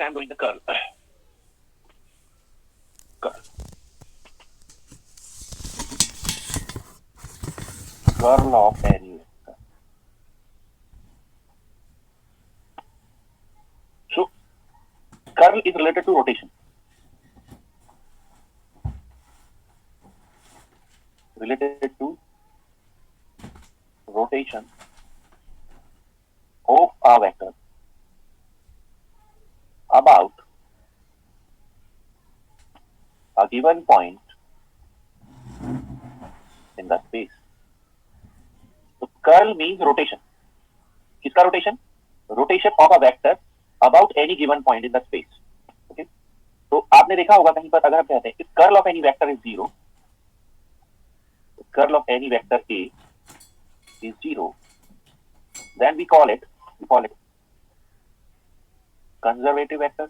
next I am doing the curl. Curl of any vector. So curl is related to rotation. Related to rotation of a vector about a given point in the space. So curl means rotation. किसका rotation? Rotation of a vector about any given point in the space. Okay? तो आपने देखा होगा कहीं पर अगर हम कहते हैं if curl of any vector is zero, curl of any vector A is zero, then we call it conservative vector.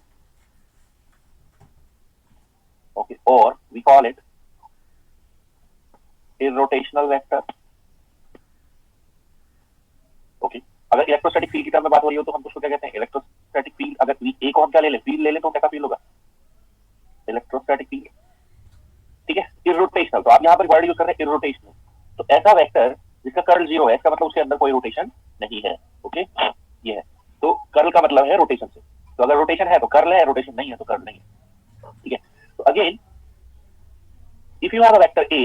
Okay, or we call it irrotational vector. Okay, अगर इलेक्ट्रोस्टैटिक फील्ड की टर्म में बात हो रही हो तो हम उसको क्या कहते हैं? Electrostatic field. अगर एक और क्या ले लें, फील्ड ले लें तो कैसा फील्ड होगा? Electrostatic field. ठीक है, इरोटेशनल. तो आप यहाँ पर वर्ड यूज कर रहे हैं इरोटेशनल. तो ऐसा वेक्टर जिसका कर्ल जीरो है, इसका मतलब उसके अंदर कोई रोटेशन नहीं है. ओके, ये है. तो कर्ल का मतलब है रोटेशन से. तो अगर रोटेशन है तो कर्ल है, रोटेशन नहीं है तो कर्ल नहीं है. ठीक है. तो again if you have a vector A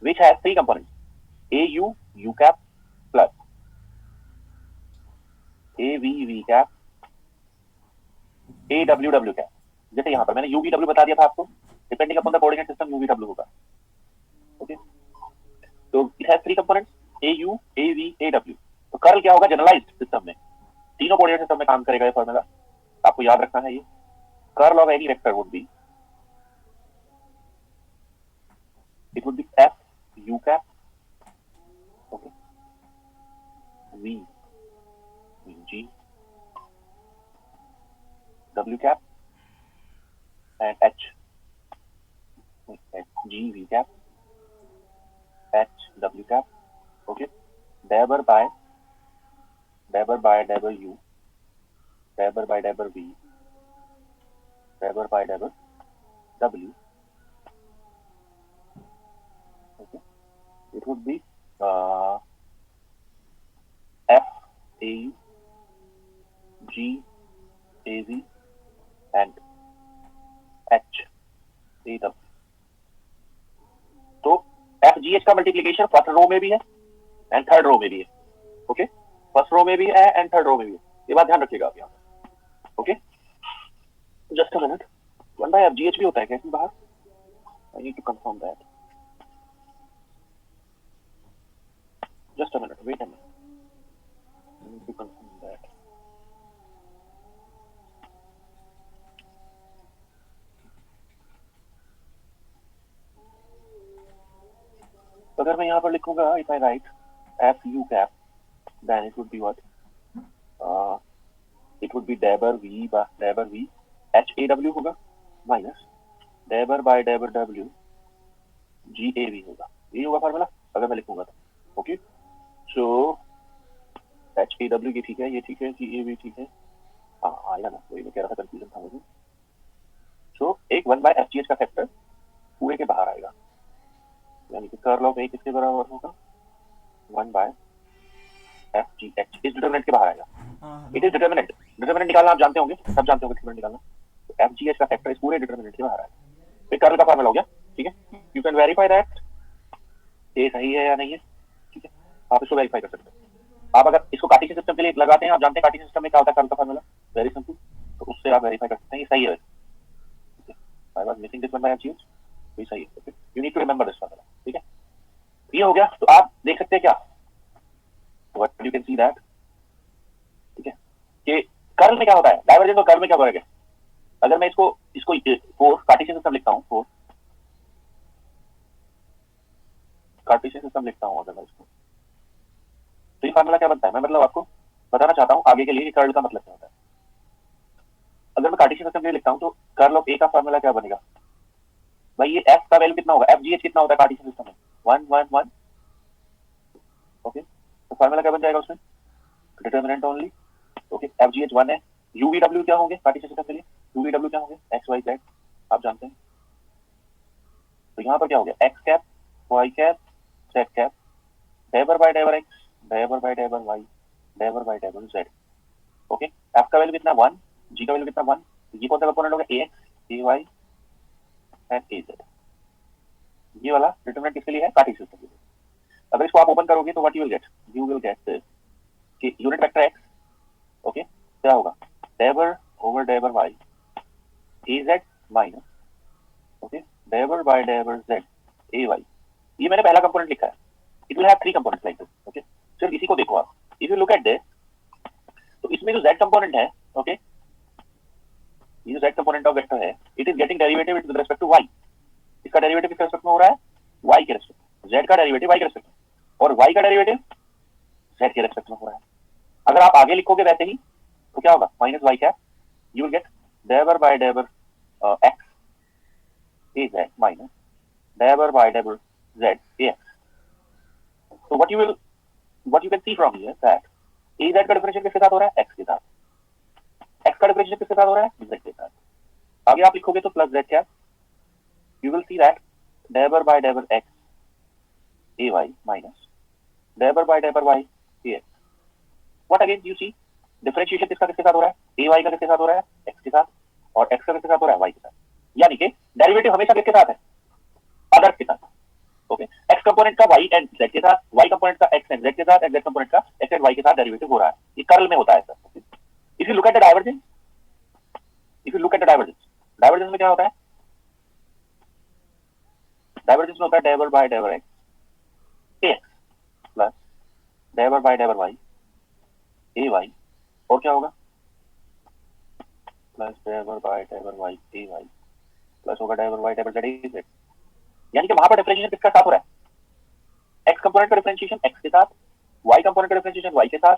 which has three components, A U U cap plus A V V cap A W W cap. जैसे यहाँ पर मैंने U V W बता दिया था आपको, depending upon the coordinate system U V W होगा. Okay, तो it has three components A U A V A W. तो कर्ल क्या होगा? जनरलाइज्ड सिस्टम में, तीनों कोऑर्डिनेट सिस्टम में काम करेगा ये फॉर्मूला. आपको याद रखना है ये. Curl of any vector would be, it would be F U cap, okay, V G W cap, and H G V cap, H W cap. Okay, dabber by dabber U, dabber by dabber V, dabber by dabber W. Okay, it would be F A U G A V and H A W. तो F G H का multiplication first row में भी है and third row में भी है. Okay, first row में भी है एंड थर्ड रो में भी है. ये बात ध्यान रखिएगा आप यहाँ. Okay, just a minute. 1/FGH भी होता है क्या इसमें बाहर? I need to confirm that. Just a minute, wait a minute. I need to confirm that. तो अगर मैं यहाँ पर लिखूंगा if I write F U cap, then it would be what? It would be dabber V by dabber V H A W होगा minus dabber by dabber W G A V होगा. ये होगा फार्मूला अगर मैं लिखूंगा तो. Okay, so H A W ये ठीक है, ये ठीक है, G A V ठीक है. हाँ आया ना, वही मैं कह रहा था, कंफ्यूजन था मुझे. सो एक 1/FGH का फैक्टर पूरे के बाहर आएगा, यानी कि कर्ल ऑफ A किसके बराबर होगा? 1/FGH. इस डिटरमिनेंट के बाहर आएगा. It is determinant. डिटरमिनेंट निकालना आप जानते होंगे, सब जानते होंगे डिटरमिनेंट निकालना. तो FGH का फैक्टर इस पूरे डिटरमिनेंट के बाहर आएगा. फिर कर्ल का फार्मूला हो गया. ठीक है, यू कैन वेरीफाई दैट ये सही है या नहीं है. ठीक है, आप इसको वेरीफाई कर सकते हैं. आप अगर इसको कार्टेशियन सिस्टम के लिए लगाते हैं, आप जानते हैं कार्टेशियन सिस्टम में क्या होता है कर्ल का फार्मूला, वेरी सिंपल. तो उससे आप वेरीफाई कर सकते हैं ये सही है. I was missing this one by FGH. ये सही है. Okay, you need to remember this formula. ठीक है, ये हो गया. तो आप देख सकते हैं क्या, what you can see that. ठीक है, कि कर्ल में क्या होता है, डाइवर्जेंस और कर्ल में क्या फर्क है. अगर मैं इसको फोर कार्टेशियन सिस्टम लिखता हूँ, फोर कार्टेशियन सिस्टम लिखता हूँ अगर मैं इसको, तो ये फार्मूला क्या बनता है? मैं मतलब आपको बताना चाहता हूँ आगे के लिए कि कर्ल का मतलब क्या होता है. अगर मैं कार्टेशियन सिस्टम के लिए लिखता हूँ तो कर्ल ऑफ A का फार्मूला क्या बनेगा भाई? ये F का वैल्यू कितना होगा? FGH कितना होता है कार्टेशियन सिस्टम में? 1 1 1. ओके, तो फार्मूला क्या बन जाएगा उसमें? Determinant only. ओके, FGH 1 है, यूवीडब्ल्यू क्या होंगे कार्टेशियन सिस्टम के लिए? यूवीडब्ल्यू क्या होंगे? एक्स वाई जेड आप जानते हैं। तो यहाँ पर क्या हो गया? X cap Y cap Z cap, डेबर बाय डेबर एक्स, डेबर बाय डेबर वाई, डेबर बाय डेबर जेड। ओके, एफ का वैल्यू कितना 1, जी का वैल्यू कितना 1, ये कौन सा कंपोनेंट हो गया? A X A Y and A Z. ये वाला डिटरमिनेंट किसके लिए है? कार्टेशियन सिस्टम के लिए। अगर इसको आप ओपन करोगे तो what you will get? You will get this कि यूनिट वेक्टर एक्स, ओके, क्या होगा? डेबर ओवर डेबर Y A Z minus, okay, डेबर बाय डेबर जेड ए वाई। ये मैंने पहला कंपोनेंट लिखा है। It will have 3 components like this. Okay, सिर्फ इसी को देखो आप। If you look at this, तो इसमें जो z कंपोनेंट है, ओके, ये जो z कंपोनेंट ऑफ वेक्टर है, it is getting derivative with respect to y। इसका डेरिवेटिव किसके रिस्पेक्ट में हो रहा है? y के रिस्पेक्ट में। z का डेरिवेटिव y के रिस्पेक्ट में, और y का डेरिवेटिव z के रिस्पेक्ट में हो रहा है। अगर आप आगे लिखोगे वैसे ही तो क्या होगा? Minus y cap, you will get डेबर बाय डेबर x a z माइनस डेबर बाय डेबर z a x। So what you can see from here that a z का डिफरेंशियल किसके साथ हो रहा है? x के साथ। x का डिफरेंशियल किसके साथ हो रहा है? z के साथ। आगे आप लिखोगे तो plus z cap, you will see that डेबर बाय डेबर x a y माइनस डेबर बाय डेबर y a x। What again you see? Differentiation किसका किसके साथ हो रहा है? a y का किसके साथ हो रहा है? x के साथ, और x का किसके साथ हो रहा है? y के साथ। यानी कि डेरिवेटिव हमेशा किसके साथ है? अदर्स के साथ। ओके, x कंपोनेंट का y एंड z के साथ, y कंपोनेंट का x एंड z के साथ, एंड z कंपोनेंट का x एंड y के साथ डेरिवेटिव हो रहा है। ये कर्ल में होता है sir. If you look at the divergence, if you look at the divergence, divergence में क्या होता है? डाइवर्जेंस में होता है डेबर बाय डेबर x ax प्लस डेबर बाय डेबर y ay, और क्या होगा? प्लस डेबर बाय डेबर y ay प्लस होगा डेबर बाय डेबर z। यानी कि वहां पर डिफरेंशिएशन किसका साथ हो रहा है? x कंपोनेंट का डिफरेंशिएशन x के साथ, y कंपोनेंट का डिफरेंशिएशन y के साथ,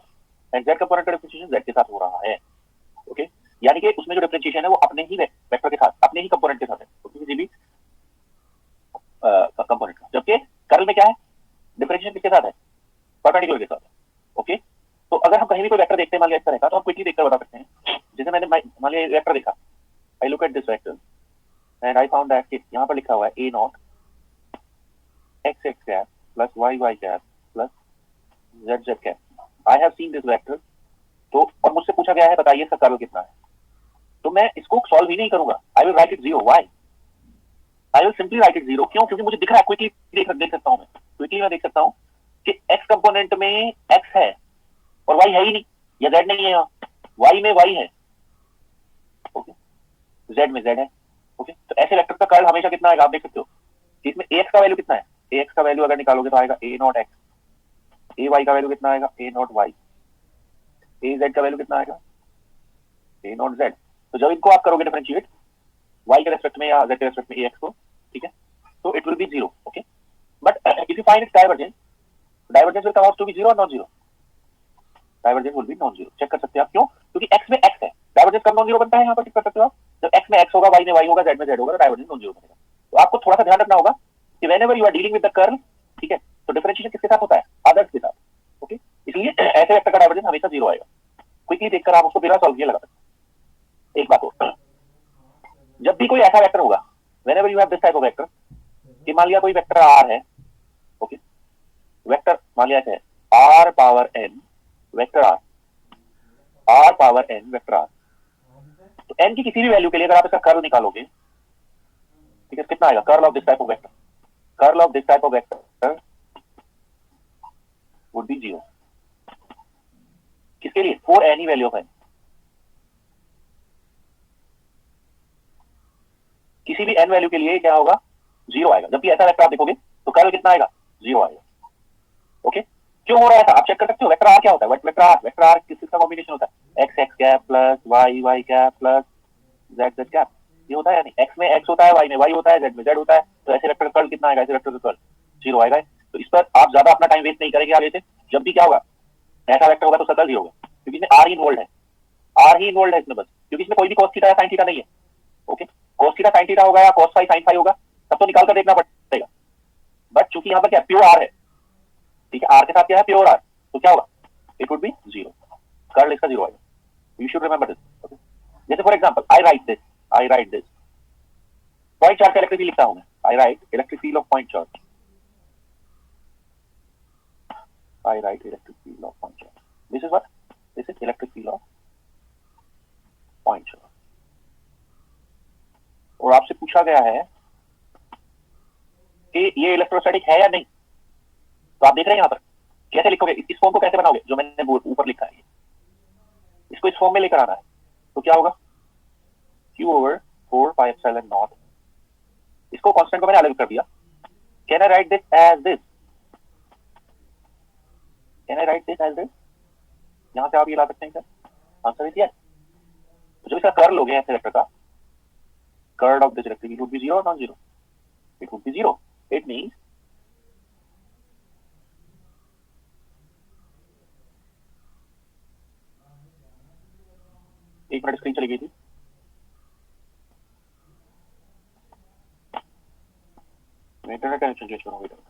एंड z कंपोनेंट का डिफरेंशिएशन z के साथ हो रहा है। ओके, यानी कि उसमें जो डिफरेंशिएशन है वो अपने ही वेक्टर के साथ, अपने ही कंपोनेंट के साथ है, किसी भी कंपोनेंट का। जबकि कर्ल में क्या है? डिफरेंशिएशन किसके साथ है? परपेंडिकुलर के साथ है। ओके, तो अगर हम कहीं भी कोई वेक्टर देखते हैं मान लिया इस तरह का, तो हम क्विकली देखकर बता सकते हैं। जैसे मैंने मान लिया वेक्टर देखा, I look at this vector and I found that यहाँ पर लिखा हुआ है a not x x cap plus y y cap plus z z cap. I have seen this vector. तो और मुझसे पूछा गया है बताइए इसका कर्ल कितना है। तो मैं इसको सॉल्व ही नहीं करूंगा, I will write it 0। Why? I will simply write it 0। क्यों? क्योंकि मुझे दिख रहा है, क्विकली देख सकता हूं मैं, क्विकली मैं देख सकता हूं कि x कंपोनेंट में x है और y है ही नहीं, या z नहीं है, यहाँ y में y है, ओके, z में z है। ओके, तो ऐसे वेक्टर का कर्ल हमेशा कितना आएगा? आप देख सकते हो कि इसमें ax का वैल्यू कितना है? ax का वैल्यू अगर निकालोगे तो आएगा a नॉट x, ay का वैल्यू कितना आएगा? a नॉट y, az का वैल्यू कितना आएगा? a not z। तो जब इनको आप करोगे डिफरेंशिएट y के रेस्पेक्ट में या z के रेस्पेक्ट में ax को, ठीक है, तो it will be 0। Okay, but if you find its divergence, divergence will come out to be 0 और non 0। Divergence will be non 0। Check कर सकते हैं आप, क्यों? क्योंकि x में x है, डाइवर्जेंस कब नॉन 0 बनता है? यहाँ पर चेक कर सकते हो आप, जब x में x होगा, y में y होगा, z में z होगा, तो डाइवर्जेंस नॉन 0 बनेगा। तो आपको थोड़ा सा ध्यान रखना होगा कि whenever you are dealing with the curl, ठीक है, तो डिफरेंशिएशन किसके साथ होता है? अदर्स के साथ। ओके, इसलिए ऐसे वेक्टर का डाइवर्जेंस हमेशा 0 आएगा। क्विकली देखकर आप उसको बिना सॉल्व किए लगा सकते हैं। एक बात हो, जब भी कोई ऐसा वेक्टर होगा, whenever you have this type of vector, कि मान लिया कोई वेक्टर r है, ओके, वेक्टर मान लिया है r power n vector r power n vector r, तो n की किसी भी वैल्यू के लिए अगर आप इसका कर्ल निकालोगे, ठीक है, कितना आएगा? Curl of this type of vector, curl of this type of vector would be 0। किसके लिए? For any value of n, किसी भी n वैल्यू के लिए क्या होगा? 0 आएगा। जबकि ऐसा वेक्टर आप देखोगे तो कर्ल कितना आएगा? 0 आएगा। ओके, क्यों हो रहा है ऐसा? आप चेक कर सकते हो। वेक्टर r क्या होता है? वेक्टर r किसका कॉम्बिनेशन होता है? x x cap plus y y cap plus z z cap. ये होता है, यानी x में x होता है, y में y होता है, z में z होता है। तो ऐसे वेक्टर का कर्ल कितना आएगा? ऐसे वेक्टर का कर्ल 0 आएगा। तो इस पर आप ज्यादा अपना टाइम वेस्ट नहीं करेंगे आगे से। जब भी क्या होगा, ऐसा वेक्टर होगा तो सर्कल 0 होगा, क्योंकि इसमें r ही इन्वॉल्व है, r ही इन्वॉल्व है इसमें बस, क्योंकि इसमें कोई भी cos थीटा या sin थीटा नहीं है। Okay, cos theta sin theta होगा या cos फाई sin फाई होगा, तब तो निकाल कर देखना पड़ेगा। बट चूंकि यहाँ पर क्या प्योर r है, ठीक है, r के साथ क्या है? प्योर r, तो क्या होगा? It would be 0। कर्ल इसका 0 आएगा। You should remember this. जैसे for example I write this point charge का इलेक्ट्रिक फील्ड लिखता हूं मैं, I write electric field of point charge, I write electric field of point charge, this is what, this is electric field of point charge. और आपसे पूछा गया है कि ये इलेक्ट्रोस्टैटिक है या नहीं, तो आप देख रहे हैं यहाँ पर कैसे लिखोगे, इस फॉर्म को कैसे बनाओगे जो मैंने ऊपर लिखा है, इसको इस फॉर्म में लेकर आना है, तो क्या होगा, Q over 4 pi epsilon naught, इसको कांस्टेंट को मैंने अलग कर दिया, can I write this as this, can I write this as this, यहां से आप ये ला सकते हैं सर, आंसर इज यस। तो जो इसका कर्ल हो गया ऐसे वेक्टर का, curl of this electric field would be 0 और non 0, it would be 0, it means एक मिनट स्क्रीन चली गई थी, इंटरनेट कनेक्शन चेंज करूंगा इधर।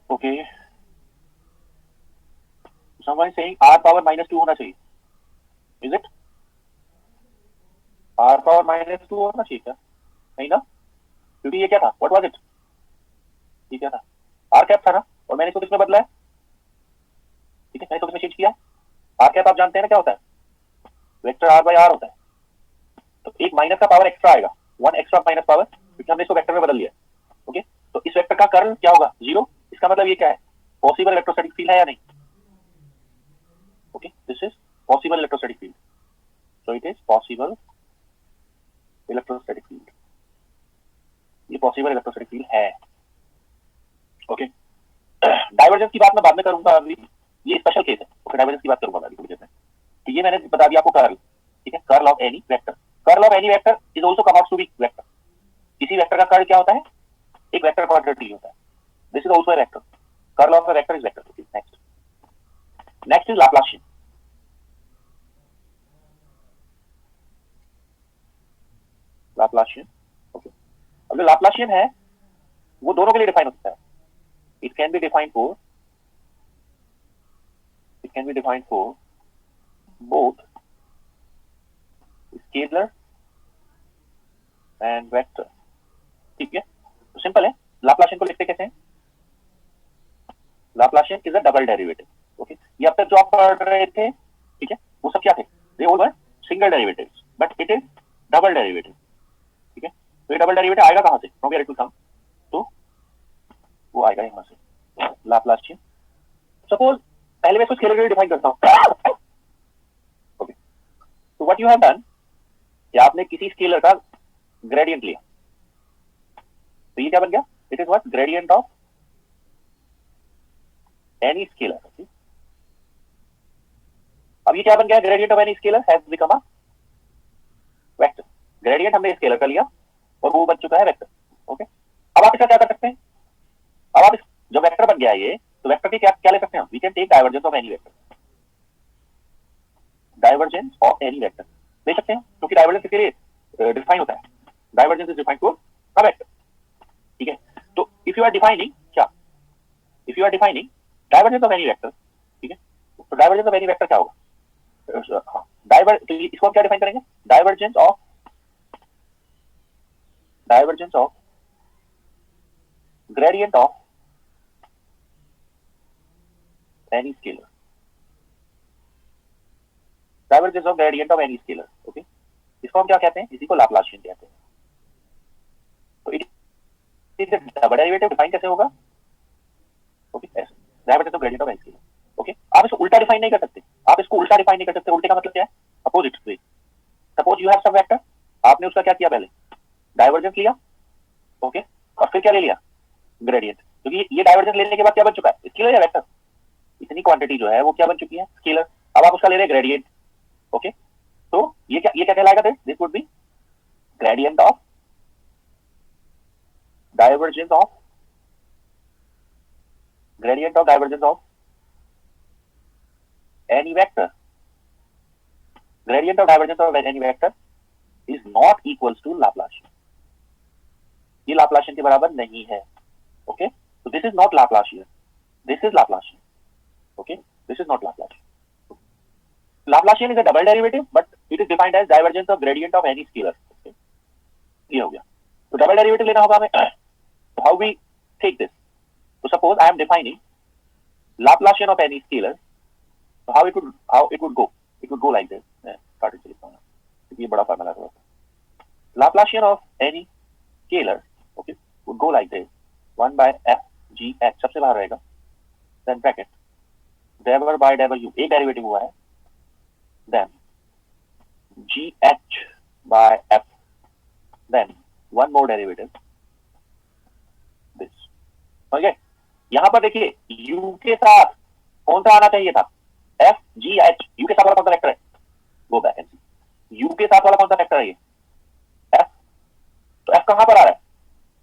Okay, someone is saying r power -2 होना चाहिए, is it r power -2 होना चाहिए क्या, नहीं ना, क्योंकि ये क्या था, व्हाट वाज इट, ये क्या था, r कैप था ना, और मैंने इसको किसमें बदला है, ठीक है, मैंने इसको किसमें चेंज किया, r कैप आप जानते हैं ना क्या होता है, वेक्टर r बाय r होता है, तो एक माइनस का पावर एक्स्ट्रा आएगा, वन एक्स्ट्रा माइनस पावर, क्योंकि हमने इसको वेक्टर में बदल लिया, ओके, तो इस वेक्टर का कर्ल क्या होगा, 0, इसका मतलब ये क्या है, पॉसिबल इलेक्ट्रोस्टैटिक फील्ड है या नहीं, okay, this is possible electrostatic field, so it is possible electrostatic field, ये पॉसिबल इलेक्ट्रोस्टैटिक फील्ड है, ओके। डाइवर्जेंस की बात मैं बाद में करूंगा, अभी ये स्पेशल केस है, ओके, डाइवर्जेंस की बात करूंगा अभी थोड़ी देर में, तो ये मैंने बता दिया आपको कर्ल, ठीक है, curl of any vector, curl of any vector is also come out to be vector, किसी वेक्टर का कर्ल क्या होता है, एक वेक्टर क्वाड्रेटिक होता है, this is also a vector, curl of a vector is vector, okay, next is Laplacian, Laplacian, okay, अब जो लाप्लासियन है वो दोनों के लिए डिफाइन हो सकता है, it can be defined for both scalar and vector, ठीक है, तो सिंपल है, लाप्लासियन को लिखते कैसे हैं, Laplacian is a double derivative, okay, ये अब तक जो आप पढ़ रहे थे, ठीक है, वो सब क्या थे, they all were single derivatives, but it is double derivative, ठीक है, तो ये डबल डेरिवेटिव आएगा कहां से, from where it will come, तो वो आएगा यहां से, लाप्लासियन, सपोज पहले मैं इसको स्केलर के लिए डिफाइन करता हूं, ओके, तो व्हाट यू हैव डन, कि आपने किसी स्केलर का ग्रेडियंट लिया, तो ये क्या बन गया, it is what, gradient of any scalar, okay, अब ये क्या बन गया, gradient of any scalar has become a vector, gradient हमने स्केलर का लिया और वो बन चुका है वेक्टर, ओके, अब आप इसका क्या कर सकते हैं, अब आप जो वेक्टर बन गया ये, तो वेक्टर की क्या क्या ले सकते हैं हम, we can take divergence of any vector, divergence of any vector ले सकते हैं, क्योंकि डाइवर्जेंस इसके लिए डिफाइन होता है, divergence is defined for a vector, ठीक है, तो इफ यू आर डिफाइनिंग क्या, if you are defining divergence of any vector, ठीक है, तो डाइवर्जेंस ऑफ एनी वेक्टर क्या होगा, तो इसको हम क्या डिफाइन करेंगे, divergence of gradient of any scalar, divergence of gradient of any scalar, okay, इसको हम क्या कहते हैं, इसी को लाप्लासियन कहते हैं, तो it is double derivative define कैसे होगा, ओके, ऐसे divergence of gradient of any scalar, okay, आप इसको उल्टा डिफाइन नहीं कर सकते, आप इसको उल्टा डिफाइन नहीं कर सकते, उल्टे का मतलब क्या है, opposite way, suppose you have some vector, आपने उसका क्या किया, पहले डाइवर्जेंस लिया, ओके, और फिर क्या ले लिया, ग्रेडियंट, क्योंकि ये डाइवर्जेंस लेने के बाद क्या बन चुका है, स्केलर या वेक्टर, इतनी क्वांटिटी जो है वो क्या बन चुकी है, स्केलर, अब आप उसका ले रहे हैं ग्रेडियंट, ओके, तो ये क्या कहलाएगा, this would B gradient of divergence of any vector gradient of divergence of any vector is not equals to Laplacian. ये Laplacian के बराबर नहीं है. Okay, so this is not Laplacian. This is Laplacian. Okay, this is not Laplacian. Laplacian is a double derivative, but it is defined as divergence of gradient of any scalar. Okay, ये हो गया. तो double derivative लेना होगा हमें. So how we take this? So suppose I am defining Laplacian of any scalar. So how it would go? It would go like this. Start से लिखता हूँ. ये बड़ा फार्मूला है. Laplacian of any scalar, okay, would go like this. 1 by f g h सबसे बाहर रहेगा. Then bracket diver by diver u. एक डेरिवेटिव हुआ है. Then g h by f. Then one more derivative. This. Okay. यहाँ पर देखिए u के साथ कौन सा आना चाहिए था? f g h. u के साथ वाला कौन सा वेक्टर है? Go back and see. u के साथ वाला कौन सा वेक्टर है ये? f. तो f कहाँ पर आ रहा है?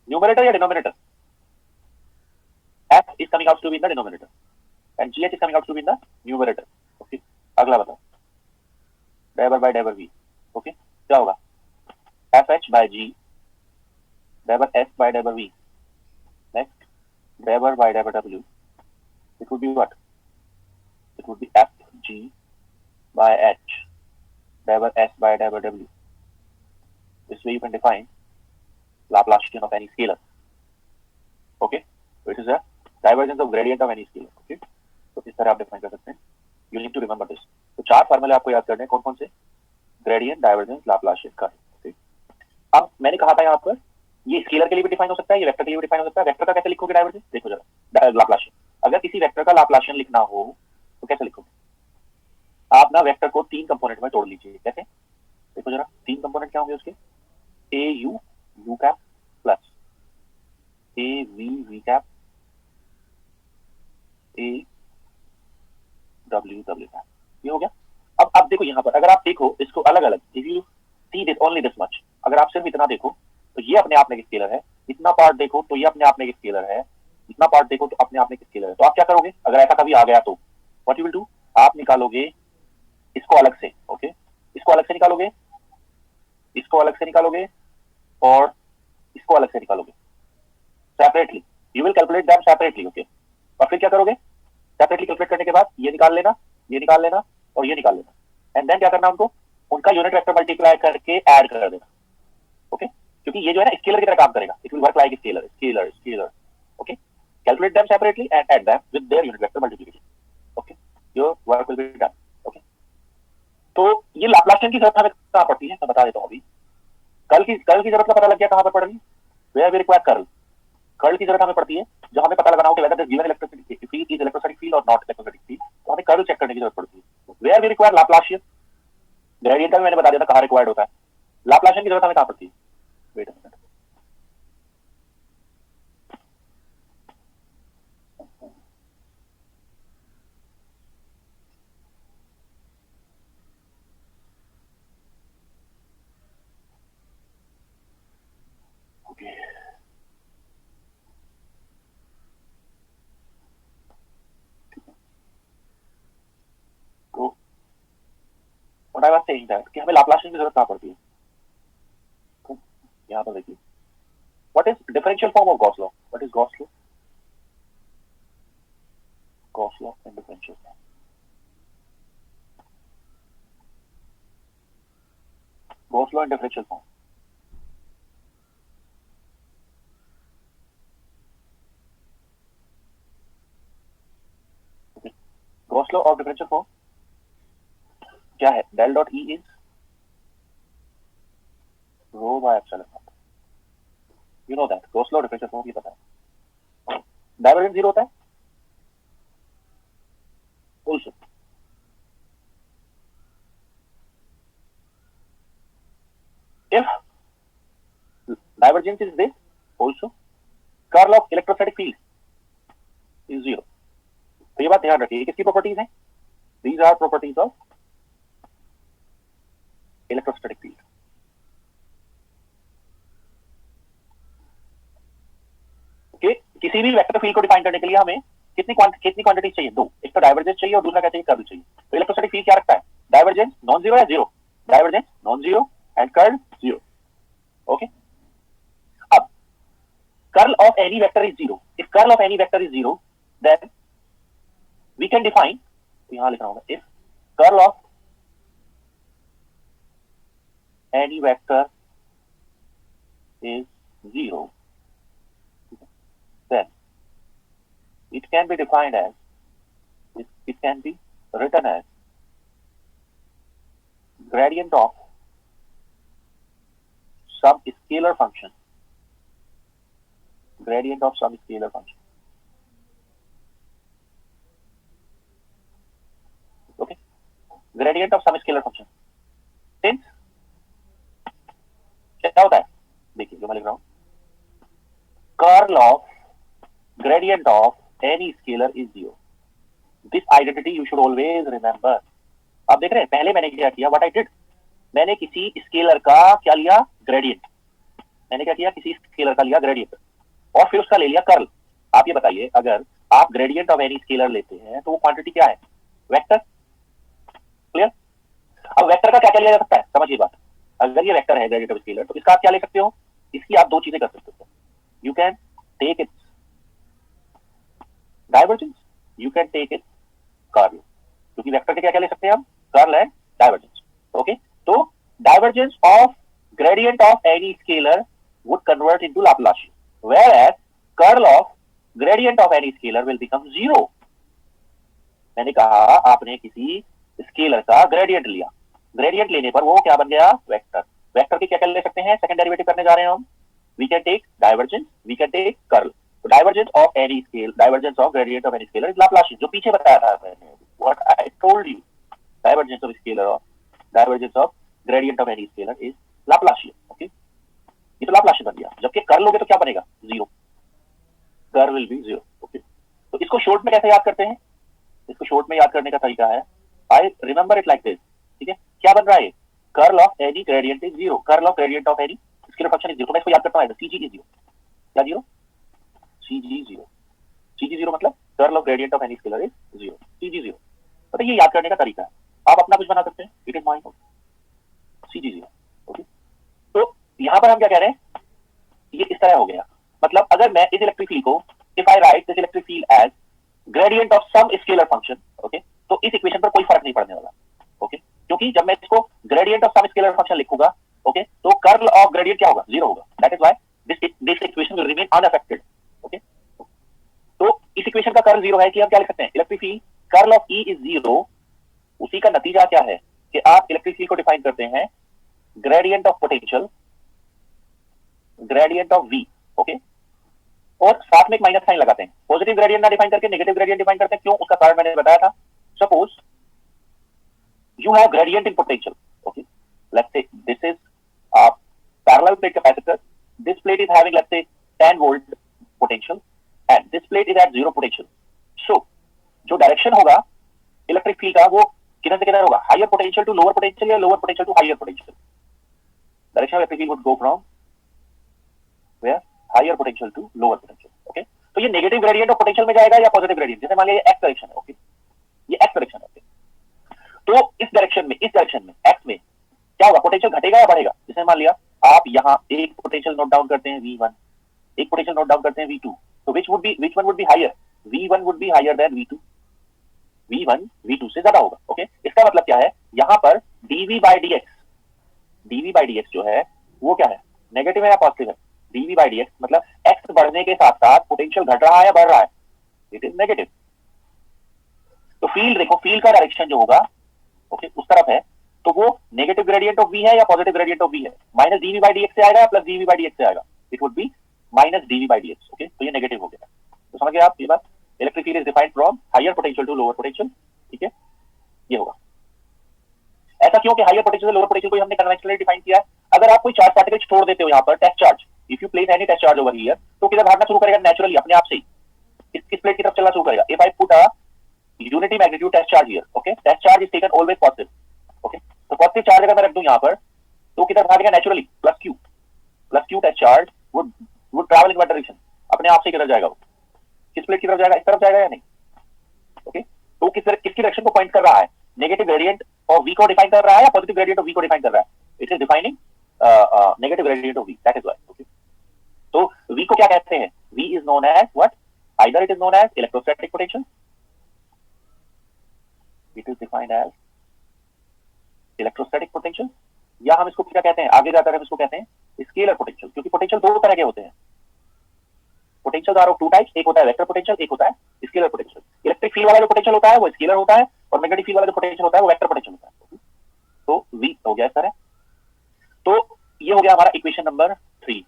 न्यूमरेटर या denominator? f is coming out to be in the denominator and gh is coming out to be in the numerator. Okay. अगला बताओ. diver by diver v. Okay. क्या होगा? fh by g diver s by diver v. Next, diver by diver w. It would be what? It would be f g by h diver s by diver w. This way you can define Laplacian of any scalar. Okay, so it is a divergence of gradient of any scalar. Okay, तो इस तरह आप define कर सकते हैं. You need to remember this. तो चार फार्मूले आपको याद करने हैं. कौन कौन से? ग्रेडियंट, डाइवर्जेंस, लाप्लाशियन का. Okay. अब मैंने कहा था यहाँ पर ये स्केलर के लिए भी डिफाइन हो सकता है, ये वेक्टर के लिए भी डिफाइन हो सकता है. वेक्टर का कैसे लिखोगे डाइवर्जेंस? देखो जरा, लाप्लाशियन. अगर किसी वेक्टर का लाप्लाशियन लिखना हो तो कैसे लिखोगे? आप ना वेक्टर को तीन कंपोनेंट में तोड़ लीजिए. कैसे? देखो जरा, तीन कंपोनेंट क्या होंगे उसके? A U U cap plus A V V cap A W W cap. ये हो गया. अब देखो यहाँ पर अगर आप देखो इसको अलग अलग, if you see this only this much, अगर आप सिर्फ इतना देखो तो ये अपने आप में एक स्केलर है. इतना पार्ट देखो तो ये अपने आप में एक स्केलर है. इतना पार्ट देखो तो अपने आप में एक स्केलर है. तो आप क्या करोगे अगर ऐसा कभी आ गया तो? What you will do? आप निकालोगे इसको अलग से. ओके, इसको अलग से निकालोगे, इसको अलग से निकालोगे और इसको अलग से निकालोगे separately. You will calculate them separately. Okay, और फिर क्या करोगे? सेपरेटली कैलकुलेट करने के बाद ये निकाल लेना, ये निकाल लेना और ये निकाल लेना. एंड देन क्या करना उनको? उनका यूनिट वेक्टर मल्टीप्लाई करके ऐड कर देना. ओके, क्योंकि ये जो है ना स्केलर की तरह काम करेगा. It will work like scalar scalar scalar. Okay, calculate them separately and add them with their unit vector multiplication. Okay, your work will be done. Okay, तो ये लाप्लासियन की जरूरत हमें कहाँ पड़ती है मैं बता देता हूँ. अभी कल की जरूरत का पता लग गया कहाँ पर पड़ रही? Where we require curl. Curl की जरूरत हमें पड़ती है जब हमें पता लगाना हो कि whether this given electrostatic field is electrostatic field और नॉट इलेक्ट्रोस्टैटिक फील्ड. तो हमें कर्ल चेक करने की जरूरत पड़ती है. Where we require Laplacian. Gradient का मैंने बता दिया था कहाँ रिक्वायर्ड होता है. लाप्लासियन की जरूरत हमें कहाँ पड़ती है? Wait a minute. ओके, तो what I was saying that कि हमें लाप्लासियन की जरूरत कहाँ पड़ती है? तो यहाँ पर देखिए, what is differential form of Gauss law? What is Gauss law? Gauss law and differential form. Gauss law and differential form. Gauss law of differential form क्या है? Del dot E is rho by epsilon naught. You know that. Gauss law differential form ये पता है. Divergence zero होता है also. If divergence is this also, curl of electrostatic field is zero. तो ये बात ध्यान रखिए. किसकी प्रॉपर्टीज हैं? These are properties of electrostatic field. Okay, किसी भी वेक्टर फील्ड को डिफाइन करने के लिए हमें कितनी क्वांटिटीज चाहिए? दो. एक तो डाइवर्जेंस चाहिए और दूसरा क्या चाहिए? कर्ल चाहिए. तो इलेक्ट्रोस्टैटिक फील्ड क्या रखता है? डाइवर्जेंस नॉन जीरो या zero? Divergence non zero and curl zero. Okay, अब curl of any vector is zero. If curl of any vector is zero then we can define, यहां लिखा होगा, if curl of any vector is 0, then it can be defined as, it can be written as gradient of some scalar function, gradient of some scalar function. Okay, gradient of some scalar function. Since क्या होता है, देखिए जो मैं लिख रहा हूं, curl of gradient of any scalar is zero. This identity you should always remember. आप देख रहे हैं पहले मैंने क्या किया, व्हाट आई डिड, मैंने किसी स्केलर का क्या लिया, ग्रेडियंट. मैंने क्या किया, किसी स्केलर का लिया ग्रेडियंट और फिर उसका ले लिया कर्ल. आप ये बताइए, अगर आप ग्रेडियंट ऑफ एनी स्केलर लेते हैं तो वो क्वांटिटी क्या है, वेक्टर. क्लियर. अब वेक्टर का क्या क्या लिया जा सकता है, समझिए बात. अगर ये वेक्टर है ग्रेडियंट ऑफ स्केलर तो इसका आप क्या ले सकते हो, इसकी आप दो चीजें कर सकते हो. You can take it divergence, you can take it curl. क्योंकि वेक्टर के क्या क्या ले सकते हैं हम, कर्ल एंड डाइवर्जेंस. ओके, तो divergence of gradient of any scalar would convert into Laplacian, whereas curl of gradient of any scalar will become zero. मैंने कहा आपने किसी स्केलर का ग्रेडियंट लिया, ग्रेडियंट लेने पर वो क्या बन गया, वेक्टर. वेक्टर के क्या कर ले सकते हैं, सेकंड डेरिवेटिव करने जा रहे हैं हम. We can take divergence, we can take curl. तो divergence of any scale, divergence of gradient of any scalar is Laplacian, जो पीछे बताया था मैंने, what I told you. Divergence of scalar और divergence of gradient of any scalar is Laplacian. Okay, ये तो Laplacian बन गया. जबकि कर्ल लोगे तो क्या बनेगा, zero. Curl will be zero. Okay, तो इसको शॉर्ट में कैसे याद करते हैं, इसको शॉर्ट में याद करने का तरीका है, I remember it like this. ठीक है, क्या बन रहा है, curl of any gradient is zero, curl of gradient of any scalar function is zero. मैं इसको याद करता हूं, सीजी इज जीरो. क्या zero, CG zero. CG zero मतलब curl of gradient of any scalar is zero, CG zero. तो ये याद करने का तरीका है. आप अपना कुछ बना सकते हैं, it is mine CG zero. Okay, तो यहां पर हम क्या कह रहे हैं, ये इस तरह हो गया. मतलब अगर मैं इस इलेक्ट्रिक फील्ड को, if I write this electric field as gradient of some scalar function, okay, तो इस इक्वेशन पर कोई फर्क नहीं पड़ने वाला. ओके, क्योंकि जब मैं इसको gradient of some scalar function लिखूंगा, ओके, तो कर्ल ऑफ ग्रेडियंट क्या होगा, जीरो होगा. That is why this equation will remain unaffected. Okay, तो इस इक्वेशन का कर्ल जीरो है कि हम क्या लिख सकते हैं, electric field curl of E is zero. उसी का नतीजा क्या है कि आप इलेक्ट्रिक फील्ड को डिफाइन करते हैं gradient of potential, gradient of V. Okay, और साथ में एक माइनस साइन लगाते हैं. पॉजिटिव ग्रेडियंट ना डिफाइन करके नेगेटिव ग्रेडियंट डिफाइन करते हैं. क्यों, उसका कारण मैंने बताया था. Suppose you have gradient in potential. Okay, let's say this is a parallel plate capacitor. This plate is having, let's say, 10 volt potential and this plate is at zero potential. So जो direction होगा electric field का वो किधर से किधर होगा, higher potential to lower potential या lower potential to higher potential. Direction of electric field would go from where, higher potential to lower potential. Okay, तो ये नेगेटिव ग्रेडियंट ऑफ पोटेंशियल में जाएगा या पॉजिटिव ग्रेडियंट. जैसे मान लिया एक्स डायरेक्शन है. ओके, ये एक्स डायरेक्शन है. तो इस डायरेक्शन में एक्स में क्या होगा, पोटेंशियल घटेगा या बढ़ेगा. जैसे मान लिया आप यहाँ एक पोटेंशियल नोट डाउन करते हैं V1, एक पोटेंशियल नोट डाउन करते हैं V2, तो which one would be higher, V1 would be higher than V2. V1 V2 से ज्यादा होगा. ओके, इसका मतलब क्या है, यहाँ पर dV by dx जो है वो क्या है, नेगेटिव है या पॉजिटिव है. dV by dx मतलब x बढ़ने के साथ साथ पोटेंशियल घट रहा है या बढ़ रहा है, इट इज नेगेटिव. तो फील्ड देखो, फील्ड का डायरेक्शन जो होगा ओके उस तरफ है, तो वो नेगेटिव ग्रेडियंट ऑफ v है या पॉजिटिव ग्रेडियंट ऑफ v है. माइनस dV by dx से आएगा या प्लस dV by dx से आएगा, it would B minus dV by dx. Okay, तो ये नेगेटिव हो गया. तो समझ गए आप ये बात. Electric field is defined from higher potential to lower potential. ठीक है, ये होगा. ऐसा क्यों कि हायर पोटेंशियल से लोअर पोटेंशियल को हमने कन्वेंशनली डिफाइन किया है. अगर आप कोई चार्ज पार्टिकल छोड़ देते हो यहाँ पर, test charge, if you place any test charge over here, तो किधर भागना शुरू करेगा, नेचुरली अपने आप से ही किस प्लेट की तरफ चलना शुरू करेगा. If I put a unity magnitude test charge here, okay, test charge is taken always positive. Okay, तो पॉजिटिव चार्ज अगर मैं रख दूं यहाँ पर, तो किधर भागेगा, naturally plus Q test charge would travel in that direction. अपने आप से किधर जाएगा, वो किस प्लेट की तरफ जाएगा, इस तरफ जाएगा या नहीं. ओके, तो किसकी डायरेक्शन को पॉइंट कर रहा है, नेगेटिव ग्रेडियंट ऑफ वी को डिफाइन कर रहा है या पॉजिटिव ग्रेडियंट ऑफ वी को डिफाइन कर रहा है? It is defining negative gradient of V, that is why. Okay, तो वी को क्या कहते हैं? V is known as what? Either it is known as electrostatic potential, it is defined as electrostatic potential, या हम इसको क्या कहते हैं आगे जाकर हम इसको कहते हैं स्केलर पोटेंशियल, क्योंकि पोटेंशियल दो तरह के होते हैं। Potential are of two types, एक होता है वेक्टर पोटेंशियल, एक होता है स्केलर पोटेंशियल। इलेक्ट्रिक फील्ड वाला जो पोटेंशियल होता है वो स्केलर होता है, और मैग्नेटिक फील्ड वाला जो पोटेंशियल होता है वो वेक्टर पोटेंशियल होता है। तो वी हो गया इस तरह। तो ये हो गया हमारा इक्वेशन नंबर 3,